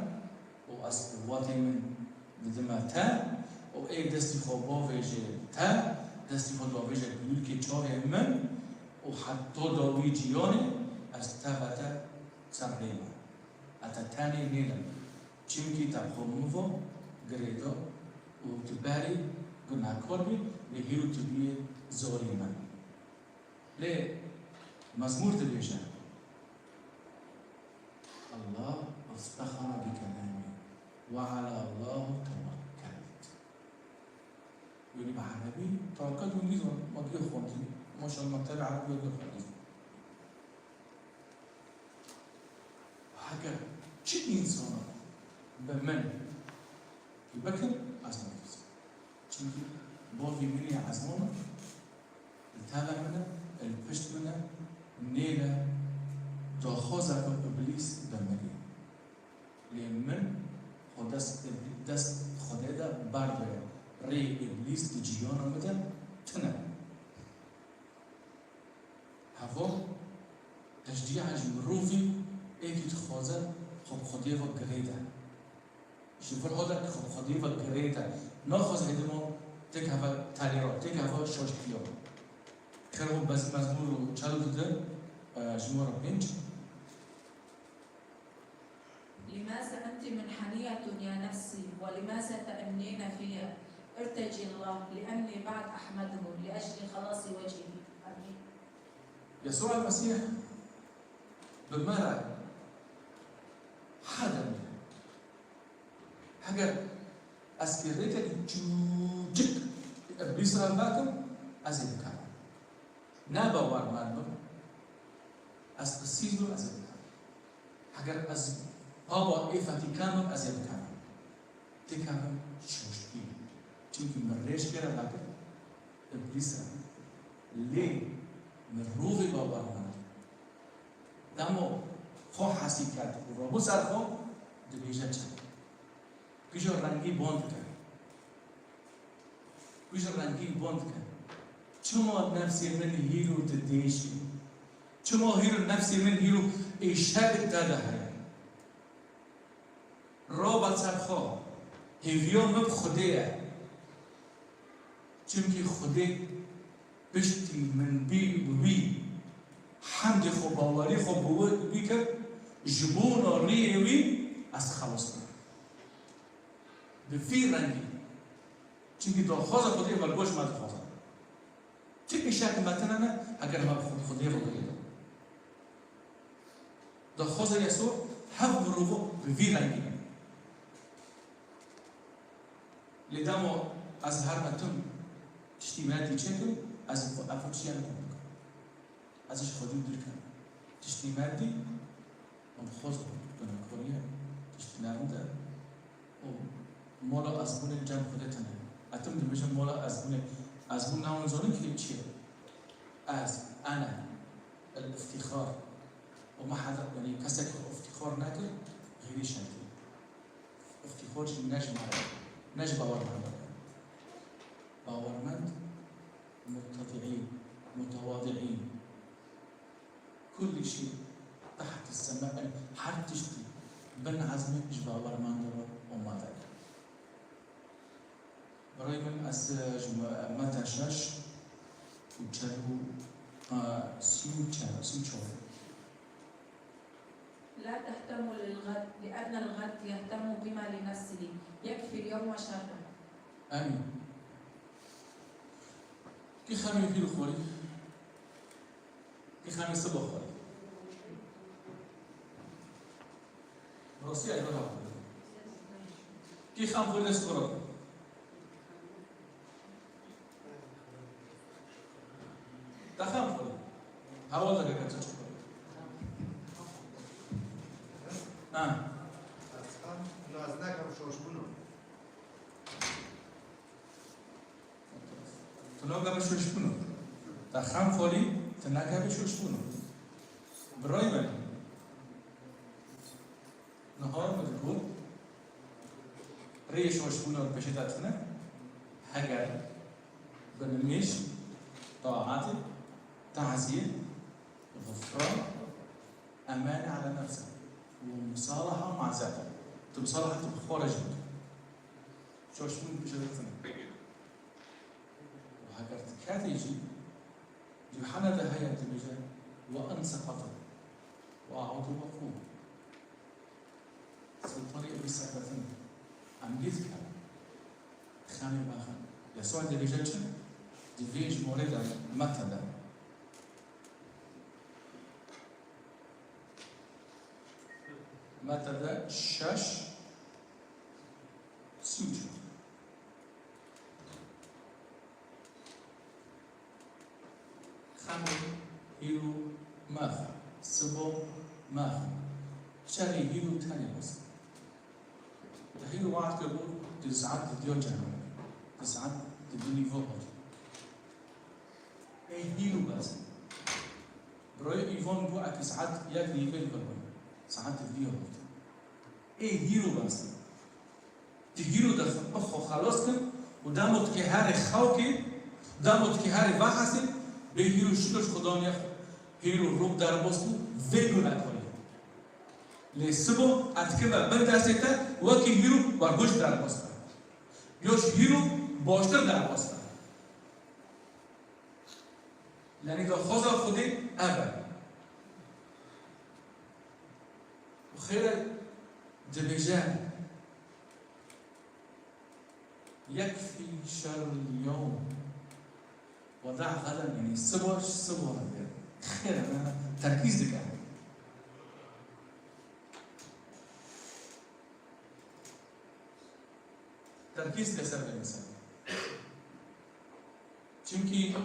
و از قوتی من بدم تا و ای دستی خو با ویجه تا دستی خو با ویجه بیل که چاه من و حتی داوی جیانه از تا و تا سرهیمه اتا تانی نیدم چیمکی تبخو مفو گریدا و تباری گناهکار بی لهیرو تبیه زوری من لی مزمور تبیشه الله افتخر بكلامي وعلى الله توكلت يقولي بعربي توكلت ونجيز ما بيه خوانتي ما شاء الله مكتب عربي وبيه خوانتي حاجة چه انسان به من يبكر از نفسه چونكي باقي مني عزمانه التابع منه الپشت منه نيله داخوزه که ابلیس دمری لیمن دست خدا دا برداره ری ابلیس دی جیان آمده تنه هوا تجدیه عجم روفی ایکی تخوازه خب خودی و گریده شفر هاده خب خودی و گریده نخواز هیده ما تک هوا تلیرا تک هوا شاشتیا خیلی خب بس مزمور رو چلو داده شمار 5 لماذا أنت منحنية يا نفسي ولماذا تأمنين فيها ارتجي الله لأني بعد أحمده لأجل خلاص وجهه آمين. يسوع المسيح بمرة حدا حاجة أسكريتك جوجك إبليس رمباكم أزيد كام نابا وارمان أسقسيزو أزيد كام حاجة أز بابا فاتيكانو أزيد كام تكام شوشتي چونكي مريش كرا لكن إبليس ليه من روحي بابا رمان دمو خو حسی کرد و رابو سر خو دبیجه چند پیشو رنگی بند کرد پیشو رنگی بند کرد چما نفسی من هیرو تدیشی چما هیرو نفسی من هیرو ایشتر داده های رابط سر خو هیویو مب خوده چونکه خوده بشتی من بی حمد خو باوری خو بوی کرد جبون و ریوی از خلاص کرد به رنگی چونکه دلخواست خودی و گوش مد خواه چه ایشک متنه نه اگر ما خودی رو بگیدم دلخواست یسوع هم رو به رنگی لیدامو از هر متن تشتیماتی چه کرد از افرچیان کنم ازش خودی دور کنم تشتیماتی من خوز کنم کوریه تشتیماتی ده مولا ازمون جمع خودتنه اتم دمیشم مولا ازمون نامون زونه که چیه از انا الافتخار و ما حدا یعنی کسی که افتخار نکرد غیری شدید افتخار چی نج باورمند متطيعين متواضعين كل شيء تحت السماء حد تشتي بن عزمك ايش باور ما ندور وما ذاك براي من از متى شش وچلو سيو چور لا تهتموا للغد لأن الغد يهتم بما لنفسه يكفي اليوم شره. آمين. كي خامي في الخوري كي خامي سبا خوري روسيا يقول كي خام خوري نسكورو تخام خوري هوا لك كاتو تناقب شوش کنم. تا خام فولی تناقب شوش کنم. برای من. ريش وشبونه بشتاتنا هجر بنميش طاعاتي تعزية غفران أمانة على نفسك ومصالحة مع ذاتك تمصالحة بخارج شو شبونه بشتاتنا وهجر كاتيجي يوحنا ده هي تبجا وأن سقط وأعود وقوم سلطاني أبي سقطين أمجيز كلام خامي باخر يسوع دي بيجتش دي فيج موردا متى ده متى ده شاش سوجو خامي هيرو ماخ سبو ماخ شاري هيرو تاني بس هيرو واحد كبور تسعد ديو جهنم تسعد تدوني فوق اي هيرو بس بروي ايفون بو اك ساعات ياك ليفل بقول ساعات الفيو اي هيرو بس دي هيرو ده بخو خلاص كن ودامت كي هاري خوكي دامت كي هاري واحسي به هیرو شلوش خدا نیاف هیرو روب در بستو ویگو نکنی لسبو اتکلم بند دسته وکی هیرو برگوش در بسته یوش هیرو باشتر در بسته یعنی که خوزا خودی ابر و خیلی دبیجه يكفي شر اليوم ودع غدا يعني صبر خير أنا تركيز لك أنا تركيز كسر الإنسان چونكي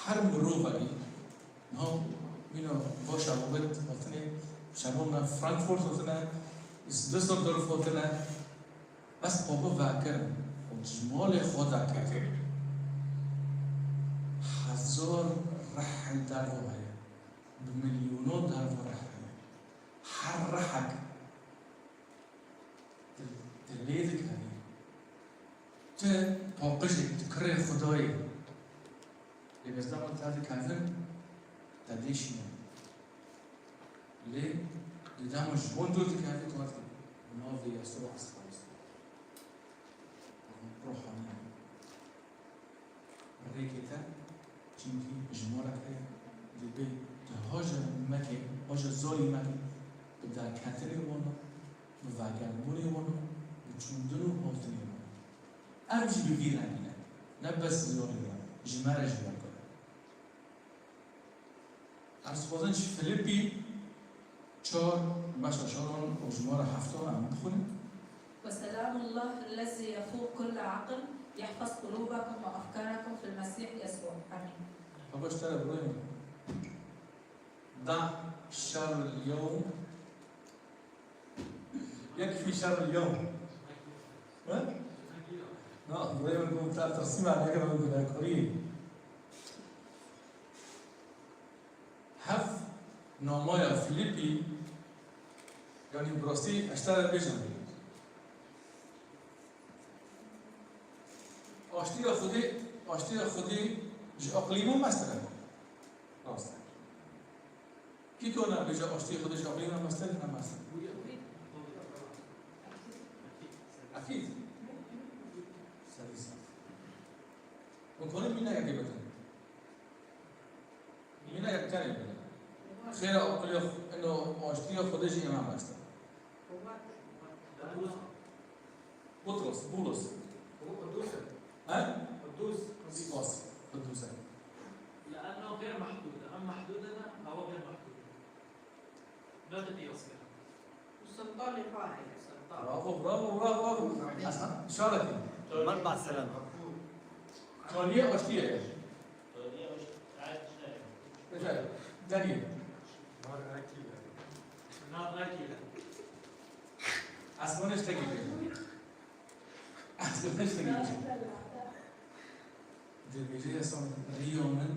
حرب الروفا دي نهو مينو باشا وبد وثني شابونا فرانكفورت وثنا دوسلدورف وثنا بس بابا واكر وجمال خدا كتير هزار رحل در وهاي بمليونات در ورحل هر رحك تليدك هني تباقشك تكره خداي اللي بزدام تهدي كافن تديشنا ليه؟ لدام جبون دوتي كافن تواتي نوفي يسوع أسخالص روحانيا ريكتا چونكي جمالك هي دبي تهاجر مكي هاجر زولي مكي بدأ كاتري وانا بواقع بوني وانا بچوندنو هاتني وانا أرجي بفير عنينا نبس زولي وانا جمارة جمال كنا عرض بازنش فيليبي 4 باشا شارون وجمارة هفتان عم تخوني وسلام الله الذي يفوق كل عقل يحفظ قلوبكم وأفكاركم في المسيح يسوع آمين. أبغى أشتغل بروين ضع شر اليوم يكفي شر اليوم ها؟ لا بروين نقول ترسيم على كده نقول كوري هف نومايا فيليبي يعني بروستي أشتغل بيجن آشتی خودی اقلیمو مستره راست کی کنه بجا آشتی خودش اقلیمو مستره نه مستره اكيد سليسه ممكن مين يجي بدل مين يجي تاني بدل خير اقول انه آشتی خودش امام مستره بولس ها؟ قدوس قدوسة لأنه غير محدود، أما حدودنا هو غير محدود. لا تقياس له. السلطان الفاعل سلطان. برافو حسن شاركي مع السلامة. تونية واشتية ايش؟ تونية عاد رجال دانيال نار أكيلة. اسمونش تجيبه اسمونش تجيبه دبيجي اصلا ريومن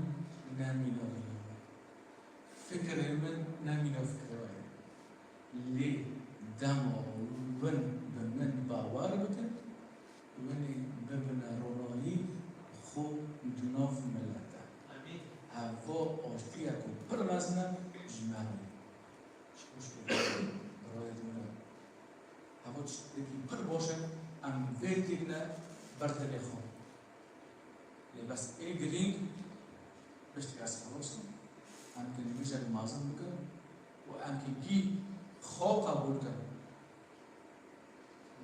نامينا فكر من نامينا فكر ليه دمو بن بمن با ونی ببینه رونایی خوب دناف ملته امين هوا آشتی اکو پر مزنه جمعه خوش برای دونه هوا چیزی پر باشه ام ویتیگنه بردلی خواه بس ای گرینگ بشتی از خلاص ام که نمیشه مازن بکن و ام که گی خواه قبول کن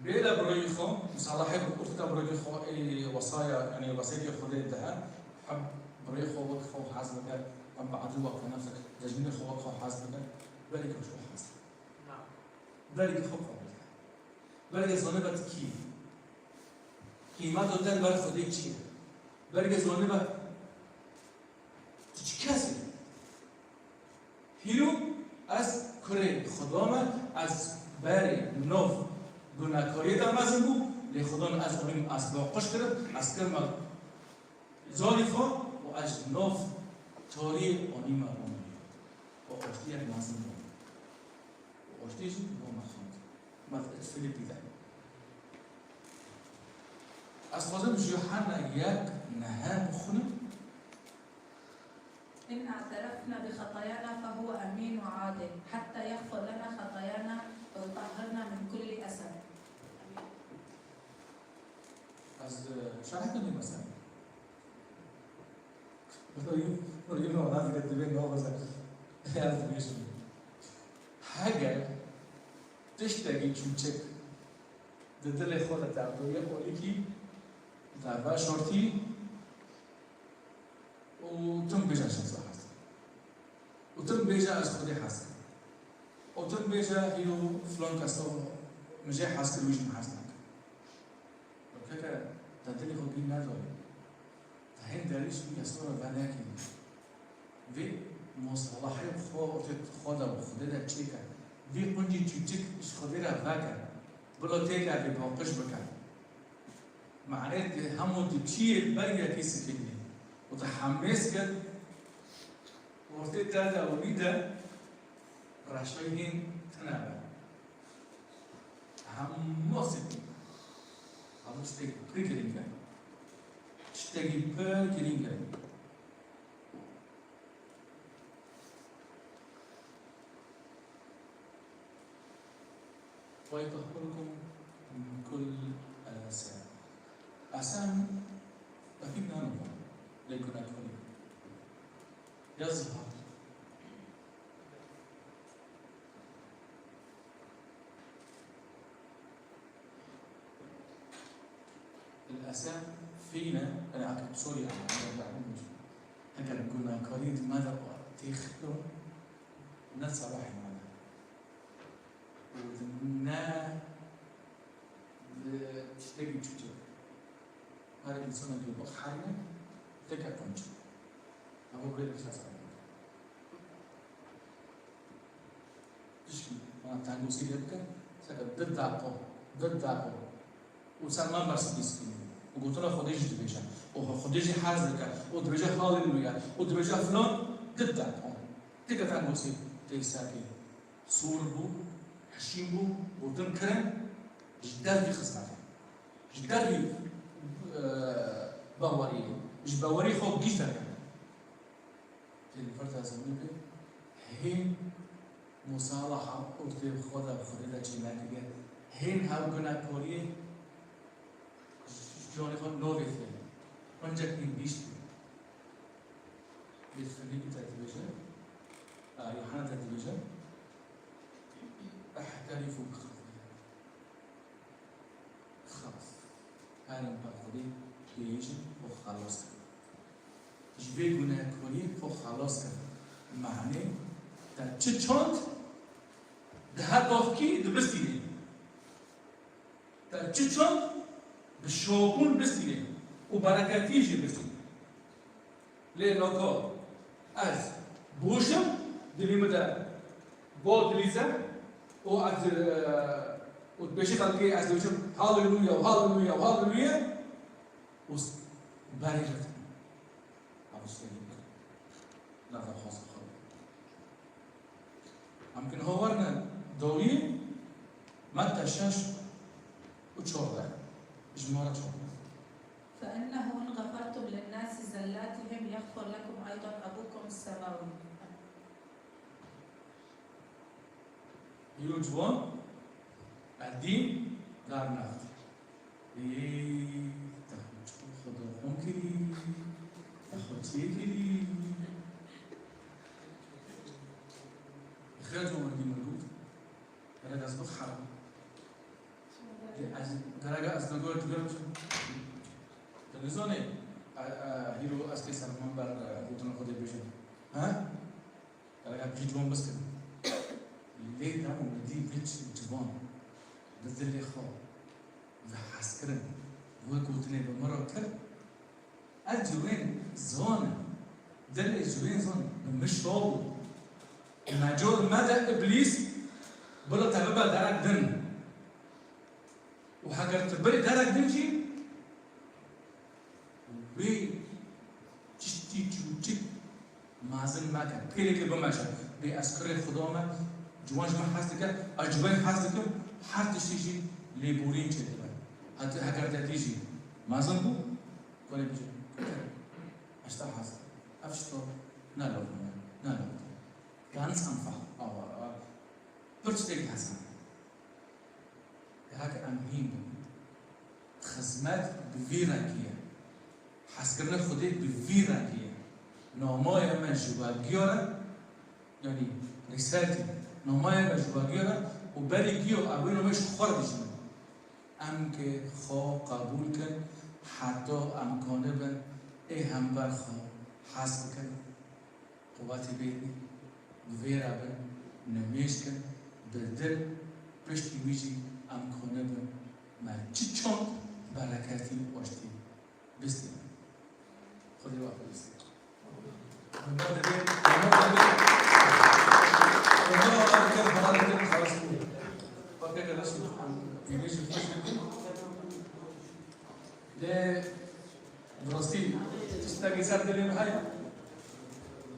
بيلا بريخو مصالحة قلت بريخو اي وصايا يعني وصية خذي ده حب بريخو وقفو حازمك ام بعدو وقف نفسك تجميل خو وقفو حازمك بالك مش حازم نعم بالك خو قبل بالك زونبت كي قيمته تن بر خودی چیه بالك زونبت تشكاسي هيرو از كره خدامه از بری نوف گناهکاری در مزن بود لی خدا از اونیم اسباب قش کرد از کرم زاری خوا و از نوف تاری اونیم رونی و آشتی یک مزن بود و آشتیش با مخاند مدت فیلیپی ده از خوازم یوحنا یک نهار بخونم إن اعترفنا بخطايانا فهو أمين وعادل حتى يغفر لنا خطايانا ويطهرنا من كل أثم. از شرح کنیم مثلا بطور ما ناس كتبين ما بس هذا مش حاجة تشتاقي تشوفك دل خودت تعبوا يقولي كي تعبا شرطي وتم بيجا شخص حسن وتم بيجا از خودي حسن وتم بيجا هيو فلان كاستو مجي حسن ويش محسنك وكذا تدلي خوكي نداري هند داريش بي اسمه ولكن في مصالحه خدا و خدا در چی کرد وی قنجی چوچک اش خدا را وکر بلا تیکر وی باقش بکر معنی همون دی چیه برگه کسی کنی متحمس کرد ورته داده و بیده رشوی هین تنبه همه سیدی همون شتاقی پر گرینگه شتاقی پر گرینگه ويطهركم من كل آثام. آثام أكيد نعرفها لكن أكون يظهر الآثام فينا أنا أكيد سوري أنا بعمل هكذا كنا قريب ماذا تخلو نصباح ماذا ونا تشتاقي تشوفه هذا الإنسان اللي يبغى حاجة تكا كنت أبغى غير أساس تشكي أنا تاني وسيلة بك سكت ضد عقو وسلمان بس بيسكين وقلت له خديش دبيجة وخديش حازلك ودبيجة هاليلويا ودبيجة فلان ضد عقو تكا تاني وسيلة تيساكي صور بو حشيم بو وتنكرم جدال في خصمته جدال في باوري مش باوري خوب جيتا الفرد زمانك هين مصالحة قلت خدا بخدا جيناك هين هاو كنا كوري جوني خود نوفي ثاني منجك من بيشتي بيتفنيك تاتيبيجا يوحنا تاتيبيجا احترفوا بخطايا خلاص أنا بخدي بيجي وخلاص جبه گناه کنی تو خلاص کرد معنی در چه چند ده دافکی دبستیده در چه چند به شاگون بستیده و برکتیجی بستیده لیلاکا از بوشم دلیم در با دلیزم و از و بشه خلقی از دوشم هاللویا و هاللویا و هاللویا و بریرت لا خاص خالص ممكن هورنا دوي متى شاش وتشورده اجمارا شو فإنه إن غفرتم للناس زلاتهم يغفر لكم أيضا أبوكم السماوي. يلو جوان الدين دار نفت تاخد خدا ممكن تاخد تيجي خرجوا من الملوك هذا قصدك حرام كراجع أصدقائي تقول تلفزيوني هيرو أسكي سلمان بر بوتنا خدي بيجن ها كراجع بيجي جوان بس كده ليه ده ودي بيتش جوان ده اللي خا وحسكرن وقلتني بمرة كده الجوين زون ده اللي الجوين زون مش شغل ما جو مدى إبليس بلا تبقى درك دن وحاجة تبري درك دنجي وبي تشتي تشوتي مازن ماكا كيلي بماشا بأسكري خدامة جوانج ما حاسدك أجوان حاسدك حرت شيء لبورين شيء هات هكذا تيجي مازن بو ولا بيجي أشتا حاسد أفشتو نالو ganz einfach aber برشتك حسن هاك أمهين خدمات بفيراكية حسكرنا خدي بفيراكية نومايا من جواجيورا يعني رسالتي نومايا من جواجيورا وبالي جيو أبوينو مش خردش أم که خو قبول کن حتی امکانه بن هم بر خو حسب کن قوتی بیدی ویرا بن نمیش کن بدل پشتی ویجی امکانه بن ما چی چون برکتی واشتی بستی خودی واقع بستی ده دراستي تستجزر دليل هاي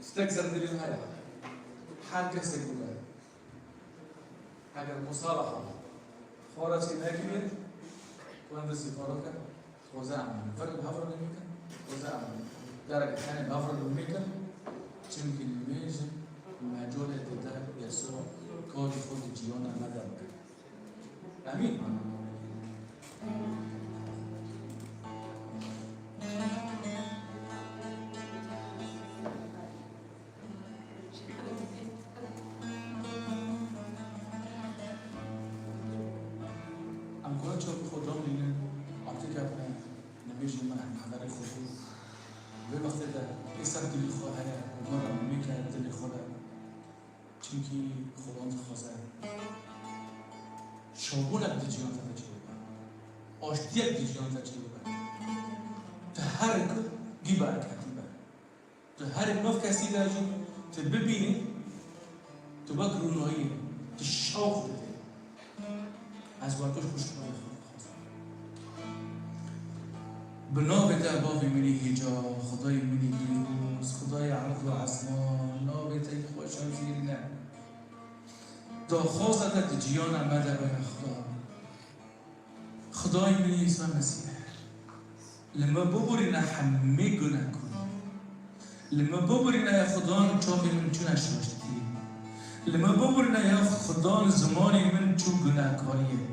تستجزر دليل هاي حاجة سيكولار حاجة مصالحة خورتي ناكية كوندسي فوركا وزعم فرق بهفر الميكا وزعم درجة ثانية بهفر الميكا تمكن الميجن مجولة ده يسوع كود خود جيونا مدامك آمين چونکی خداوند خواسته شغونک دیجیان تا تجربه آشتیک دیجیان تجربه تا هر کو گی برکتی بر تا هر نوع کسی داشتی تا ببینی تو با کرونایی تو شوق بده از وقتش خوشبختی خواسته بنابه دعوی منی هجا خدای منی دیروز خدای عرض و عظمان نابه تای خوشم زیری نه دا خواسته جیان آمده به خدا خدای منی عیسی مسیح لما ببری نه همه گناه کنی لما ببری نه خدا چاقی من چون اشراشتی لما ببری نه خدا زمانی من چون گناه کاریه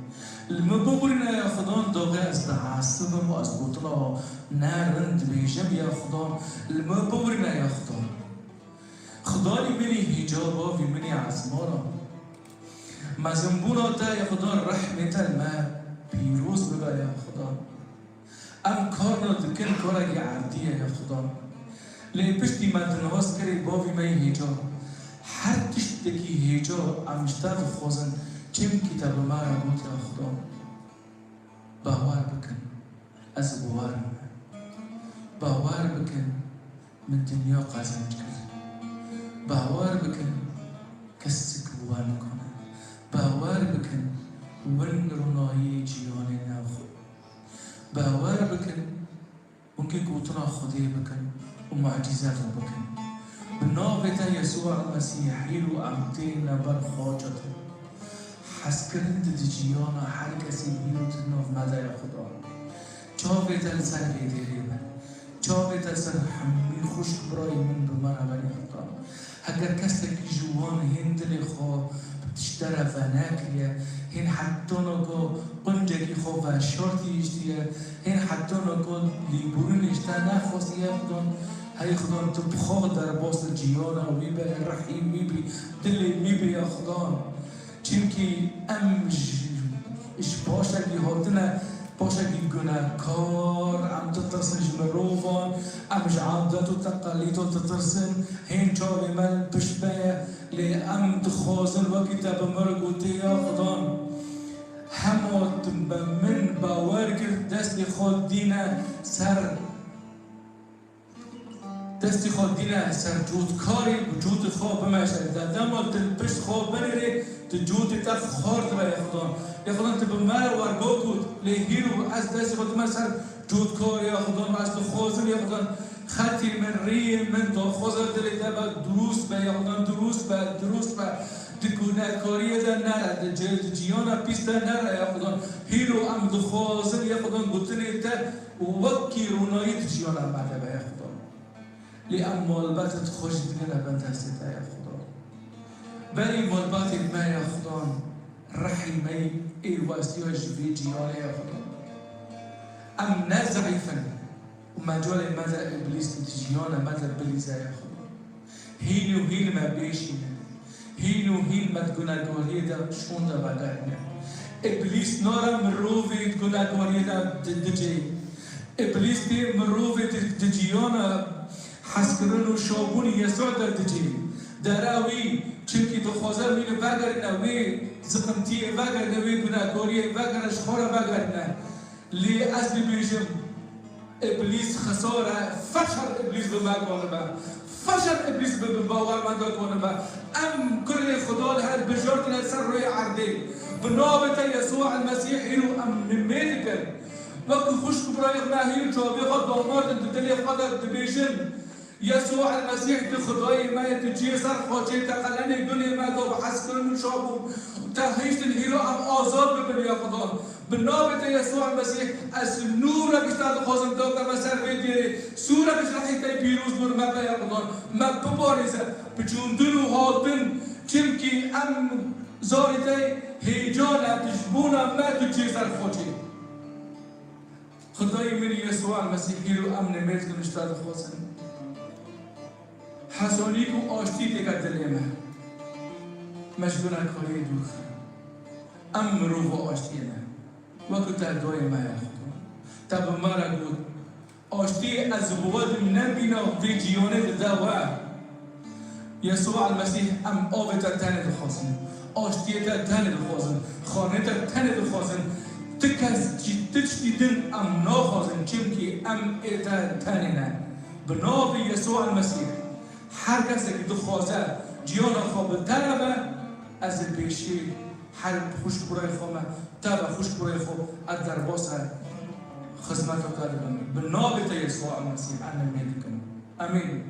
لما ببری نه خدا داغه از تعصب و از بطلا نه رند بیشم یا خدا لما ببری نه خدا خدای منی هجابا و منی عزمانا مزنبونا تا یا خدا رحمت الماء پیروز ببر یا خدا ام کارنا دکن کارگی عردیه یا خدا لی پشتی مدنهاست کری باوی می هجاب هر تشتکی هجاب امشتر خوزن چم کتاب ما را گوت یا خدا باور بکن از باور بکن من دنیا قازنج کرد باور بکن کسی کوان کنه باور بکن ون رونایی جیان ناخد باور بکن ممكن كوتنا خدي بكن ومعجزات بكن بنابتا يسوع المسيح يلو أمتين بالخاجة حسكرند دجيانا حركة سيبيو تنوف ماذا يا خدا چاوی تل سر ویدیری من چاوی تل سر حمی خوش برای من بمرا بنی خدا اگر کسی که جوان هندلی خو تشترى فناكليا هين حطونا كو قنجكي خو فشورتي يشتيا هين حطونا كو ليبورين يشتانا خوصي ياخدون هياخدون تبخو در باص الجيونا ويبا الرحيم ويبي دلي ويبي ياخدون چونكي ام اش باشا كي هاتنا باشا كي گناهكار ام تترسن جمروفان ام عادات و تقاليد تترسن هين چاوي مل بشبه لی ام دخوازن وقتی تا مرا گوتی یا خدان همات من باور کرد دستی خود دینه سر دستی خود دینه سر جودکاری جود خواب بمشد دادم تل پشت خواب بنیری تو جودی تا خورد با یا خدان تو بمر ورگو کود لی هیرو از دستی خود من سر جودکار یا خدان و از دخوازن یا خدان خطی من ری من تو خوزر دلی تا دروست به یا خدان دروست به دگونه‌کاری در نره جیانا پیست نره یا خدان هیرو ام دخوازن یا خدان گوتنی تا وکی رونایی جیانا مرده به یا خدان لی ام مالباتت خوش دیگه بند هستی تا یا خدان بلی مالباتت ما یا خدان رحیمی ای واسطی و جوی جیانا یا خدان ام نزعیفن ومجال مدى إبليس تجيانا مدى بليزا يا خدا هين وهين ما بيشينا هين وهين ما تقولنا قوليدا شون دا بقاعدنا إبليس نارا مروفي تقولنا قوليدا تدجي إبليس دي مروفي تجيانا حسكرنو شابوني يسوع دا تجي دراوي چونكي دخوازر مين وقرنا وي زقمتي وقرنا وي قولنا قولي وقرنا شخورا وقرنا لي أصلي بيجم ابلیس خساره فشل ابلیس به مکان با فشل ابلیس به باور من کن با ام كل خدا هر بجرتنا سر روی عرضی بنابت يسوع المسيح اینو ام نمیت کن وقت خوش برای نهی جوابی خود داماد دلی خدا دبیشن يسوع المسيح تخدای ما تجي سر خاطر تقلني دنيا ما دو بحس كل شعبه تهيش الهيرو ام آزاد ببني يا خدا بالنابت يسوع المسيح از نورك اشتاد خازم دوكا مسر بيدي سورك اشرحي تاي بيروز بر مبا يا خدا ما بباريزه بجوندن و هاتن چمكي ام زاري تاي هيجانا تجبونا ما تجي سر خاطر خدای من يسوع المسيح هيرو ام نميت كن اشتاد خازم حسونی کو آشتی دیگر دلیمه مشغول کاری دوخ ام رو و آشتی نه وقت تردای ما یا خدا تب مرا گود آشتی از بود نبینا وی جیانه دوا یسوع المسیح ام آب تا تن دخوازن آشتی تا تن دخوازن خانه تا تن دخوازن تکس تجدیدن ام نخوازن چمکی ام ایتا تن نه بنابی یسوع المسیح هر کسی که دخوازه جیانا خواب تربه از پیشی هر خوش برای خوامه تبه خوش برای خواب از در باس خدمت رو کردن به نابت یسوع المسیح انا میدکم امین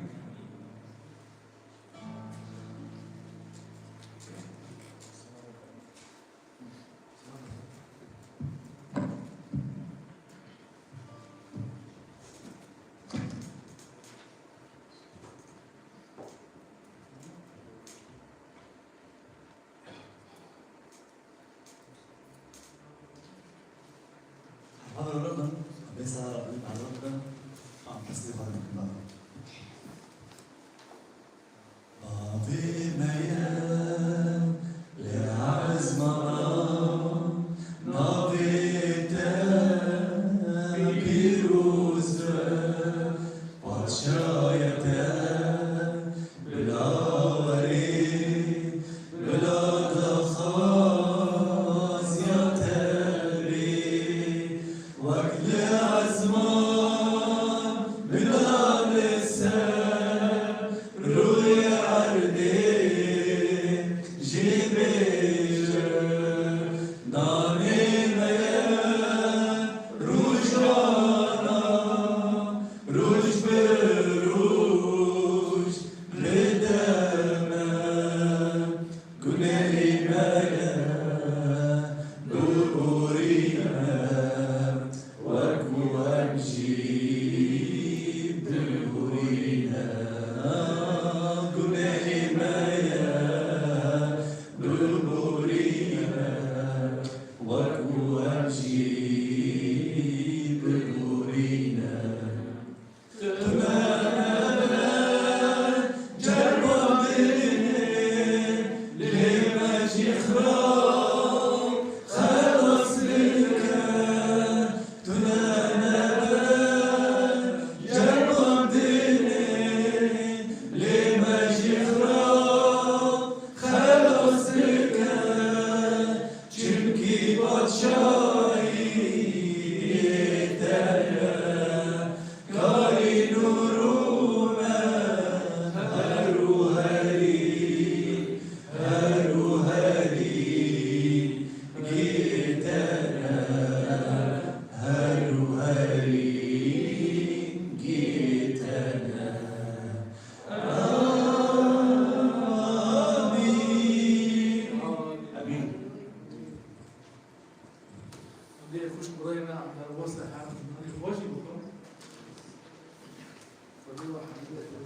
روی عرض خداینا در واسه هر واجب بکن خدای و حمد